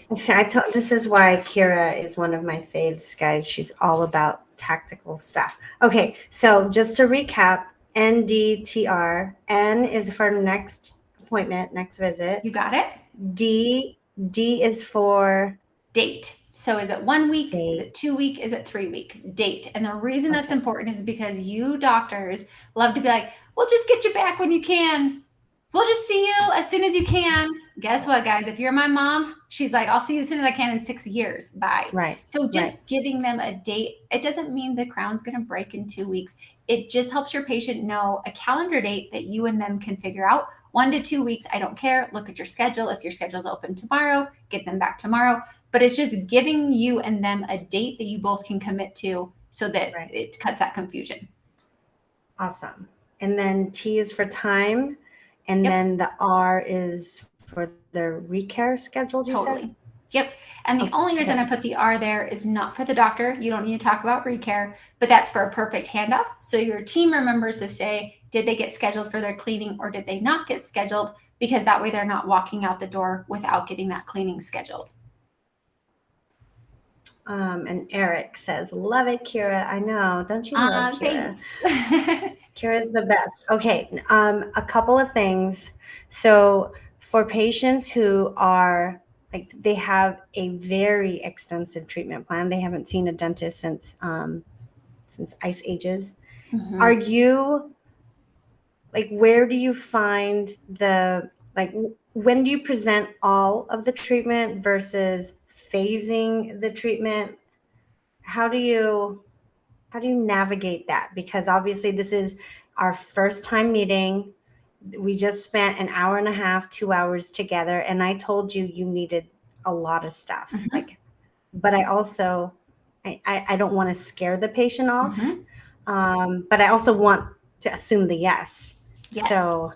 This is why Kiera is one of my faves, guys. She's all about tactical stuff. Okay, so just to recap, NDTR, N is for next appointment, next visit. You got it. D is for date. So is it 1 week? Date. Is it 2 week? Is it 3 week? Date. And the reason that's important is because you doctors love to be like, we'll just get you back when you can. We'll just see you as soon as you can. Guess what, guys? If you're my mom, she's like, I'll see you as soon as I can in 6 years. Bye. Right. So just giving them a date, it doesn't mean the crown's going to break in 2 weeks. It just helps your patient know a calendar date that you and them can figure out. 1 to 2 weeks, I don't care. Look at your schedule. If your schedule's open tomorrow, get them back tomorrow. But it's just giving you and them a date that you both can commit to so that it cuts that confusion. Awesome. And then T is for time. And then the R is for the recare schedule, you said? Yep. And the only reason I put the R there is not for the doctor. You don't need to talk about recare, but that's for a perfect handoff. So your team remembers to say, did they get scheduled for their cleaning or did they not get scheduled? Because that way they're not walking out the door without getting that cleaning scheduled. And Eric says, love it, Kiera. I know. Don't you love Kiera? Thanks. Kiera's the best. Okay. A couple of things. So for patients who are like, they have a very extensive treatment plan. They haven't seen a dentist since ice ages. Are you like, where do you find when do you present all of the treatment versus phasing the treatment? How do you navigate that? Because obviously this is our first time meeting. We just spent an hour and a half, 2 hours together. And I told you needed a lot of stuff. But I also, I don't want to scare the patient off. But I also want to assume the yes. So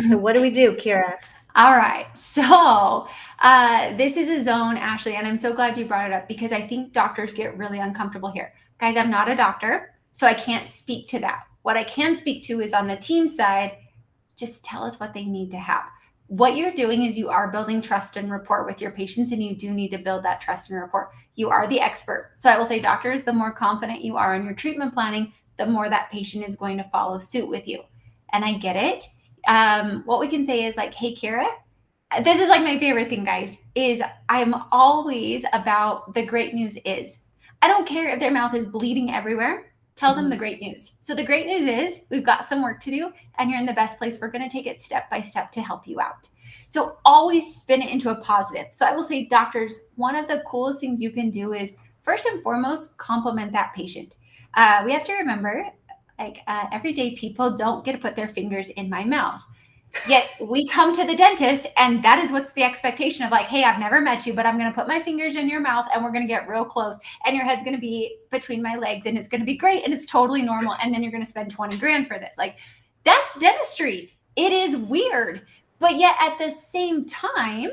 So what do we do, Kiera? All right. So this is a zone, Ashley, and I'm so glad you brought it up because I think doctors get really uncomfortable here. Guys, I'm not a doctor, so I can't speak to that. What I can speak to is on the team side, just tell us what they need to have. What you're doing is you are building trust and rapport with your patients, and you do need to build that trust and rapport. You are the expert. So I will say, doctors, the more confident you are in your treatment planning, the more that patient is going to follow suit with you. And I get it. What we can say is like, hey, Kiera, this is like my favorite thing, guys, is I'm always about the great news is I don't care if their mouth is bleeding everywhere. Tell them the great news. So the great news is we've got some work to do and you're in the best place. We're going to take it step by step to help you out. So always spin it into a positive. So I will say, doctors, one of the coolest things you can do is first and foremost, compliment that patient. We have to remember, like everyday people don't get to put their fingers in my mouth. Yet we come to the dentist and that is what's the expectation of like, hey, I've never met you, but I'm going to put my fingers in your mouth and we're going to get real close and your head's going to be between my legs and it's going to be great and it's totally normal. And then you're going to spend 20 grand for this. Like that's dentistry. It is weird. But yet at the same time,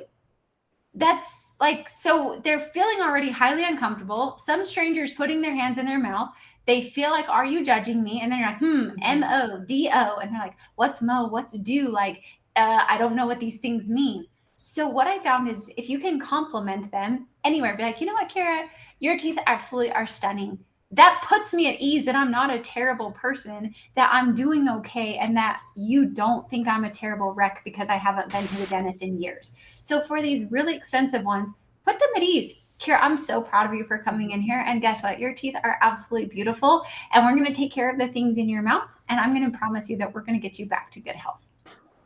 that's like, so they're feeling already highly uncomfortable. Some strangers putting their hands in their mouth. They feel like, are you judging me? And then you're like, M-O-D-O. And they're like, what's mo? What's do? Like, I don't know what these things mean. So what I found is if you can compliment them anywhere, be like, you know what, Kiera, your teeth absolutely are stunning. That puts me at ease that I'm not a terrible person, that I'm doing okay, and that you don't think I'm a terrible wreck because I haven't been to the dentist in years. So for these really extensive ones, put them at ease. Kiera, I'm so proud of you for coming in here. And guess what? Your teeth are absolutely beautiful. And we're going to take care of the things in your mouth. And I'm going to promise you that we're going to get you back to good health.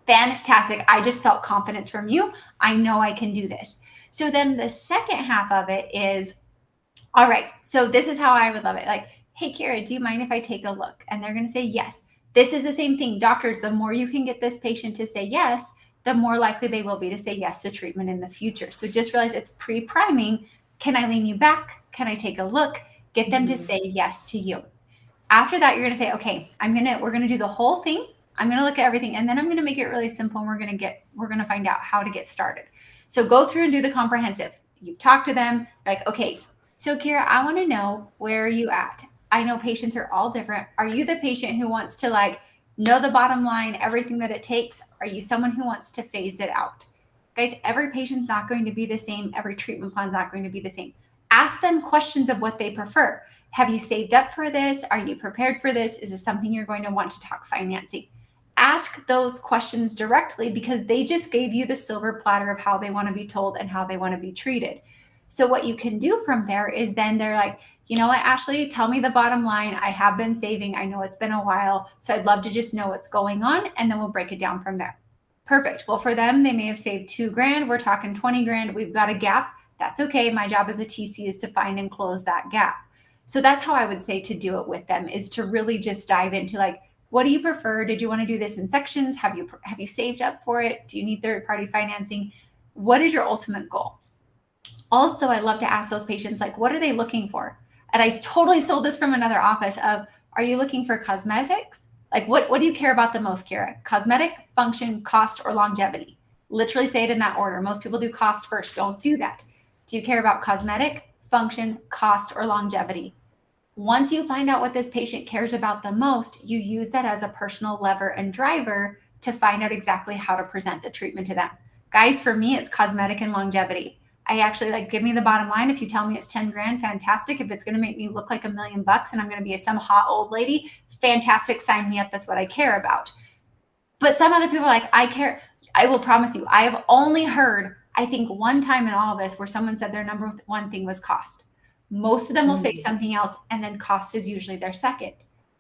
Fantastic. I just felt confidence from you. I know I can do this. So then the second half of it is, all right, so this is how I would love it. Like, hey, Kiera, do you mind if I take a look? And they're going to say yes. This is the same thing. Doctors, the more you can get this patient to say yes, the more likely they will be to say yes to treatment in the future. So just realize it's pre-priming. Can I lean you back? Can I take a look? Get them to say yes to you. After that, you're going to say, okay, we're going to do the whole thing. I'm going to look at everything and then I'm going to make it really simple. And we're going to find out how to get started. So go through and do the comprehensive. You've talked to them like, okay, so Kiera, I want to know, where are you at? I know patients are all different. Are you the patient who wants to like know the bottom line, everything that it takes? Are you someone who wants to phase it out? Guys, every patient's not going to be the same. Every treatment plan is not going to be the same. Ask them questions of what they prefer. Have you saved up for this? Are you prepared for this? Is this something you're going to want to talk financing? Ask those questions directly because they just gave you the silver platter of how they want to be told and how they want to be treated. So what you can do from there is then they're like, you know what, Ashley, tell me the bottom line. I have been saving. I know it's been a while. So I'd love to just know what's going on. And then we'll break it down from there. Perfect. Well, for them, they may have saved $2,000. We're talking 20 grand. We've got a gap. That's okay. My job as a TC is to find and close that gap. So that's how I would say to do it with them, is to really just dive into like, what do you prefer? Did you want to do this in sections? Have you saved up for it? Do you need third-party financing? What is your ultimate goal? Also, I love to ask those patients, like, what are they looking for? And I totally sold this from another office of, are you looking for cosmetics? Like, what do you care about the most, Kiera? Cosmetic, function, cost, or longevity? Literally say it in that order. Most people do cost first. Don't do that. Do you care about cosmetic, function, cost, or longevity? Once you find out what this patient cares about the most, you use that as a personal lever and driver to find out exactly how to present the treatment to them. Guys, for me, it's cosmetic and longevity. I actually like, give me the bottom line. If you tell me it's 10 grand, fantastic. If it's going to make me look like $1 million and I'm going to be some hot old lady, fantastic. Sign me up. That's what I care about. But some other people are like, I care. I will promise you, I have only heard, I think one time in all of this where someone said their number one thing was cost. Most of them will say something else, and then cost is usually their second.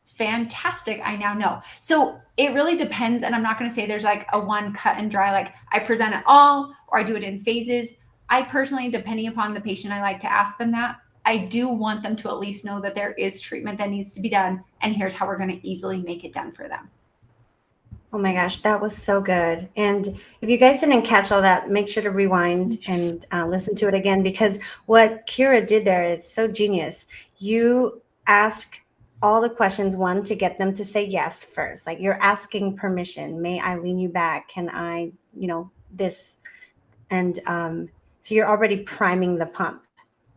Fantastic. I now know. So it really depends. And I'm not going to say there's like a one cut and dry, like I present it all or I do it in phases. I personally, depending upon the patient, I like to ask them that. I do want them to at least know that there is treatment that needs to be done. And here's how we're going to easily make it done for them. Oh my gosh, that was so good. And if you guys didn't catch all that, make sure to rewind and listen to it again, because what Kiera did there is so genius. You ask all the questions, one, to get them to say yes first. Like, you're asking permission. May I lean you back? Can I, this? And so you're already priming the pump.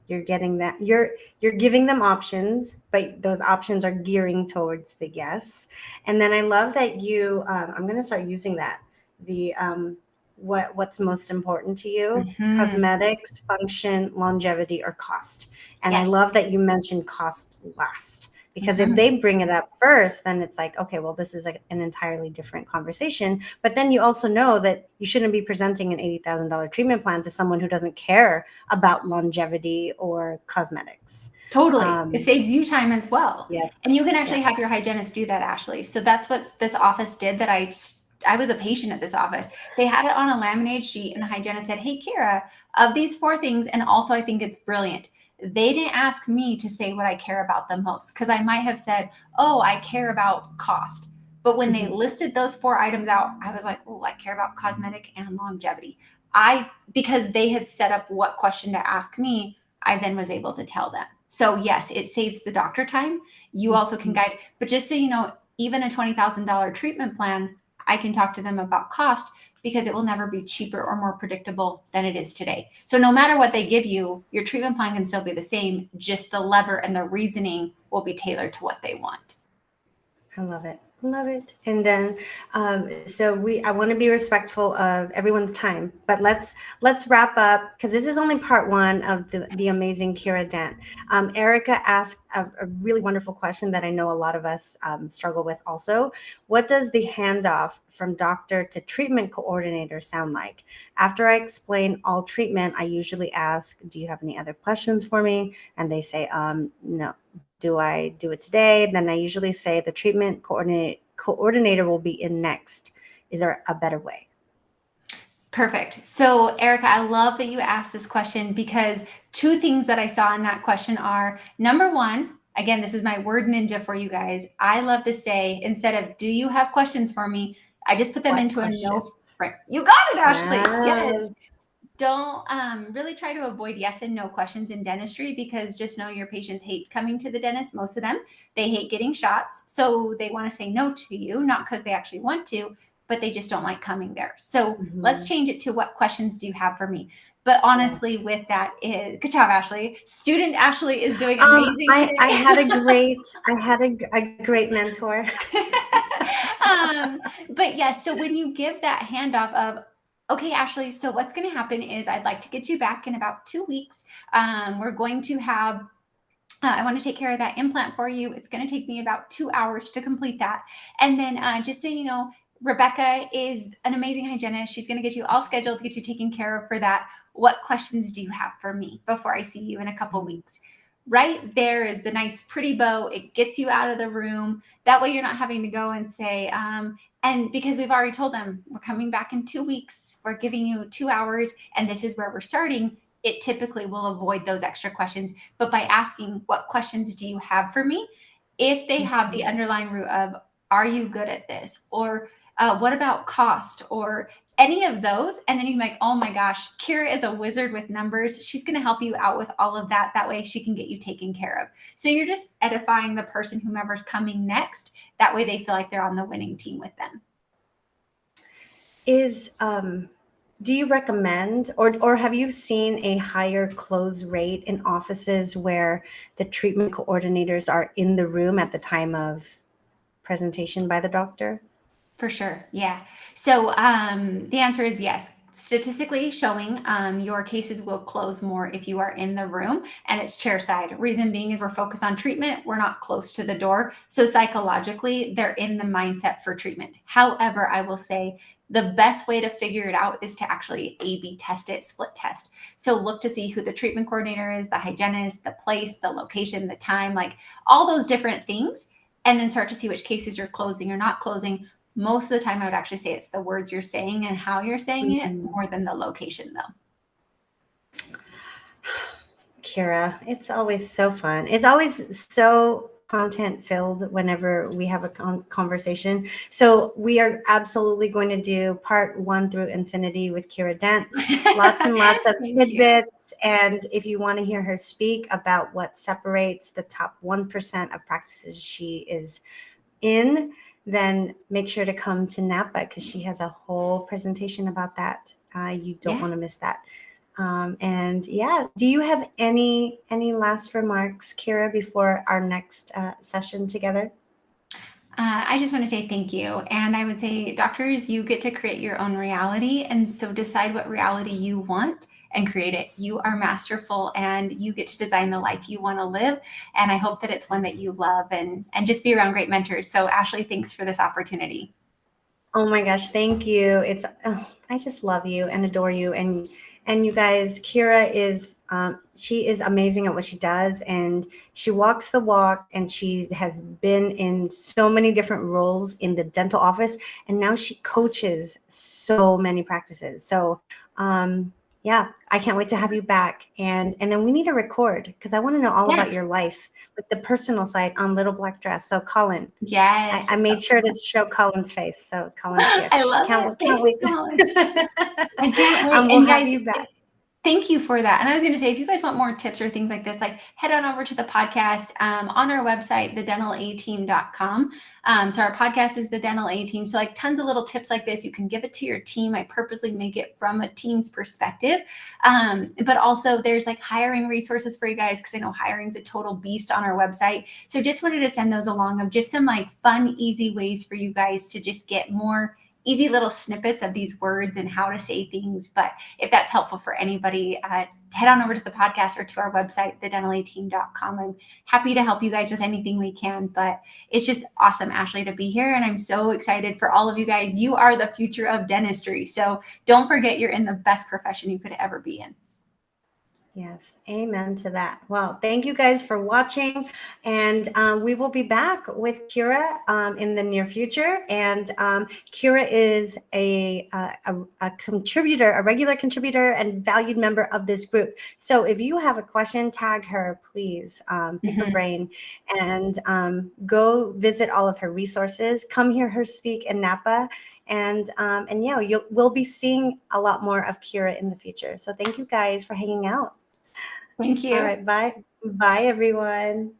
You're getting that. You're giving them options, but those options are gearing towards the yes. And then I love that you. I'm going to start using that. The what's most important to you: cosmetics, function, longevity, or cost. And yes. I love that you mentioned cost last, because if they bring it up first, then it's like, okay, well, this is an entirely different conversation. But then you also know that you shouldn't be presenting an $80,000 treatment plan to someone who doesn't care about longevity or cosmetics. Totally. It saves you time as well. Yes. And you can actually have your hygienist do that, Ashley. So that's what this office did that I was a patient at this office. They had it on a laminated sheet and the hygienist said, "Hey, Kiera, of these 4 things, and also I think it's brilliant." They didn't ask me to say what I care about the most because I might have said, "Oh, I care about cost." But when they listed those 4 items out, I was like, "Oh, I care about cosmetic and longevity." Because they had set up what question to ask me, I then was able to tell them. So yes, it saves the doctor time. You also can guide, but just so you know, even a $20,000 treatment plan, I can talk to them about cost because it will never be cheaper or more predictable than it is today. So no matter what they give you, your treatment plan can still be the same, just the lever and the reasoning will be tailored to what they want. I love it. Love it. And then, I want to be respectful of everyone's time, but let's wrap up because this is only part one of the amazing Kiera Dent. Erica asked a really wonderful question that I know a lot of us struggle with also. What does the handoff from doctor to treatment coordinator sound like? After I explain all treatment, I usually ask, "Do you have any other questions for me?" And they say, no. Do I do it today? Then I usually say the treatment coordinator will be in next. Is there a better way? Perfect. So, Erica, I love that you asked this question because 2 things that I saw in that question are number one, again, this is my word ninja for you guys. I love to say, instead of "Do you have questions for me?" I just put them What into a no questions? frame. You got it, Ashley. Yes. Yes. Don't really try to avoid yes and no questions in dentistry because just know your patients hate coming to the dentist. Most of them, they hate getting shots. So they want to say no to you, not because they actually want to, but they just don't like coming there. So let's change it to what questions do you have for me? But honestly, Yes. with that is good job, Ashley. Student Ashley is doing amazing today. I had a great mentor. But yes, so when you give that handoff of, "Okay, Ashley, so what's going to happen is I'd like to get you back in about 2 weeks. We're going to have I want to take care of that implant for you. It's going to take me about 2 hours to complete that. And then just so you know, Rebecca is an amazing hygienist. She's going to get you all scheduled, get you taken care of for that. What questions do you have for me before I see you in a couple weeks?" Right there is the nice, pretty bow. It gets you out of the room. That way, you're not having to go and say, and because we've already told them, "We're coming back in 2 weeks. We're giving you 2 hours, and this is where we're starting." It typically will avoid those extra questions. But by asking, "What questions do you have for me?" If they have the underlying root of, "Are you good at this?" or "What about cost?" or any of those, and then you can be like, "Oh my gosh, Kiera is a wizard with numbers. She's going to help you out with all of that. That way she can get you taken care of." So you're just edifying the person, whomever's coming next. That way they feel like they're on the winning team with them. Do you recommend or have you seen a higher close rate in offices where the treatment coordinators are in the room at the time of presentation by the doctor? For sure. Yeah. So the answer is yes. Statistically showing your cases will close more if you are in the room and it's chair side. Reason being is we're focused on treatment. We're not close to the door. So psychologically, they're in the mindset for treatment. However, I will say the best way to figure it out is to actually A/B test it, split test. So look to see who the treatment coordinator is, the hygienist, the place, the location, the time, like all those different things. And then start to see which cases you're closing or not closing. Most of the time, I would actually say it's the words you're saying and how you're saying it more than the location, though. Kiera, it's always so fun. It's always so content filled whenever we have a conversation. So we are absolutely going to do part 1 through infinity with Kiera Dent. Lots and lots of tidbits. And if you want to hear her speak about what separates the top 1% of practices she is in, then make sure to come to Napa because she has a whole presentation about that. You don't want to miss that. And yeah, do you have any last remarks, Kiera, before our next session together? I just want to say thank you. And I would say, doctors, you get to create your own reality. And so decide what reality you want and create it. You are masterful and you get to design the life you want to live. And I hope that it's one that you love and just be around great mentors. So, Ashley, thanks for this opportunity. Oh my gosh, thank you. I just love you and adore you. And you guys, Kiera is She is amazing at what she does, and she walks the walk, and she has been in so many different roles in the dental office, and now she coaches so many practices. So yeah, I can't wait to have you back, and then we need to record because I want to know all Yeah. about your life, like the personal side on Little Black Dress. So Colin, Yes. I made sure to show Colin's face, so Colin's here. I love Can't it. can't Thank wait. you so much. I can't wait. We'll And have guys, you back. thank you for that. And I was going to say, if you guys want more tips or things like this, like head on over to the podcast on our website, thedentalateam.com. So our podcast is the Dental A Team. So like tons of little tips like this, you can give it to your team. I purposely make it from a team's perspective. But also there's like hiring resources for you guys, because I know hiring is a total beast on our website. So just wanted to send those along of just some like fun, easy ways for you guys to just get more easy little snippets of these words and how to say things. But if that's helpful for anybody, head on over to the podcast or to our website, thedentalateam.com. I'm happy to help you guys with anything we can, but it's just awesome, Ashley, to be here. And I'm so excited for all of you guys. You are the future of dentistry. So don't forget, you're in the best profession you could ever be in. Yes, amen to that. Well, thank you guys for watching, and we will be back with Kiera in the near future. And Kiera is a contributor, a regular contributor, and valued member of this group. So if you have a question, tag her, please. Pick her brain, and go visit all of her resources. Come hear her speak in Napa. And yeah, we'll be seeing a lot more of Kiera in the future. So thank you guys for hanging out. Thank you. All right, bye. Bye, everyone.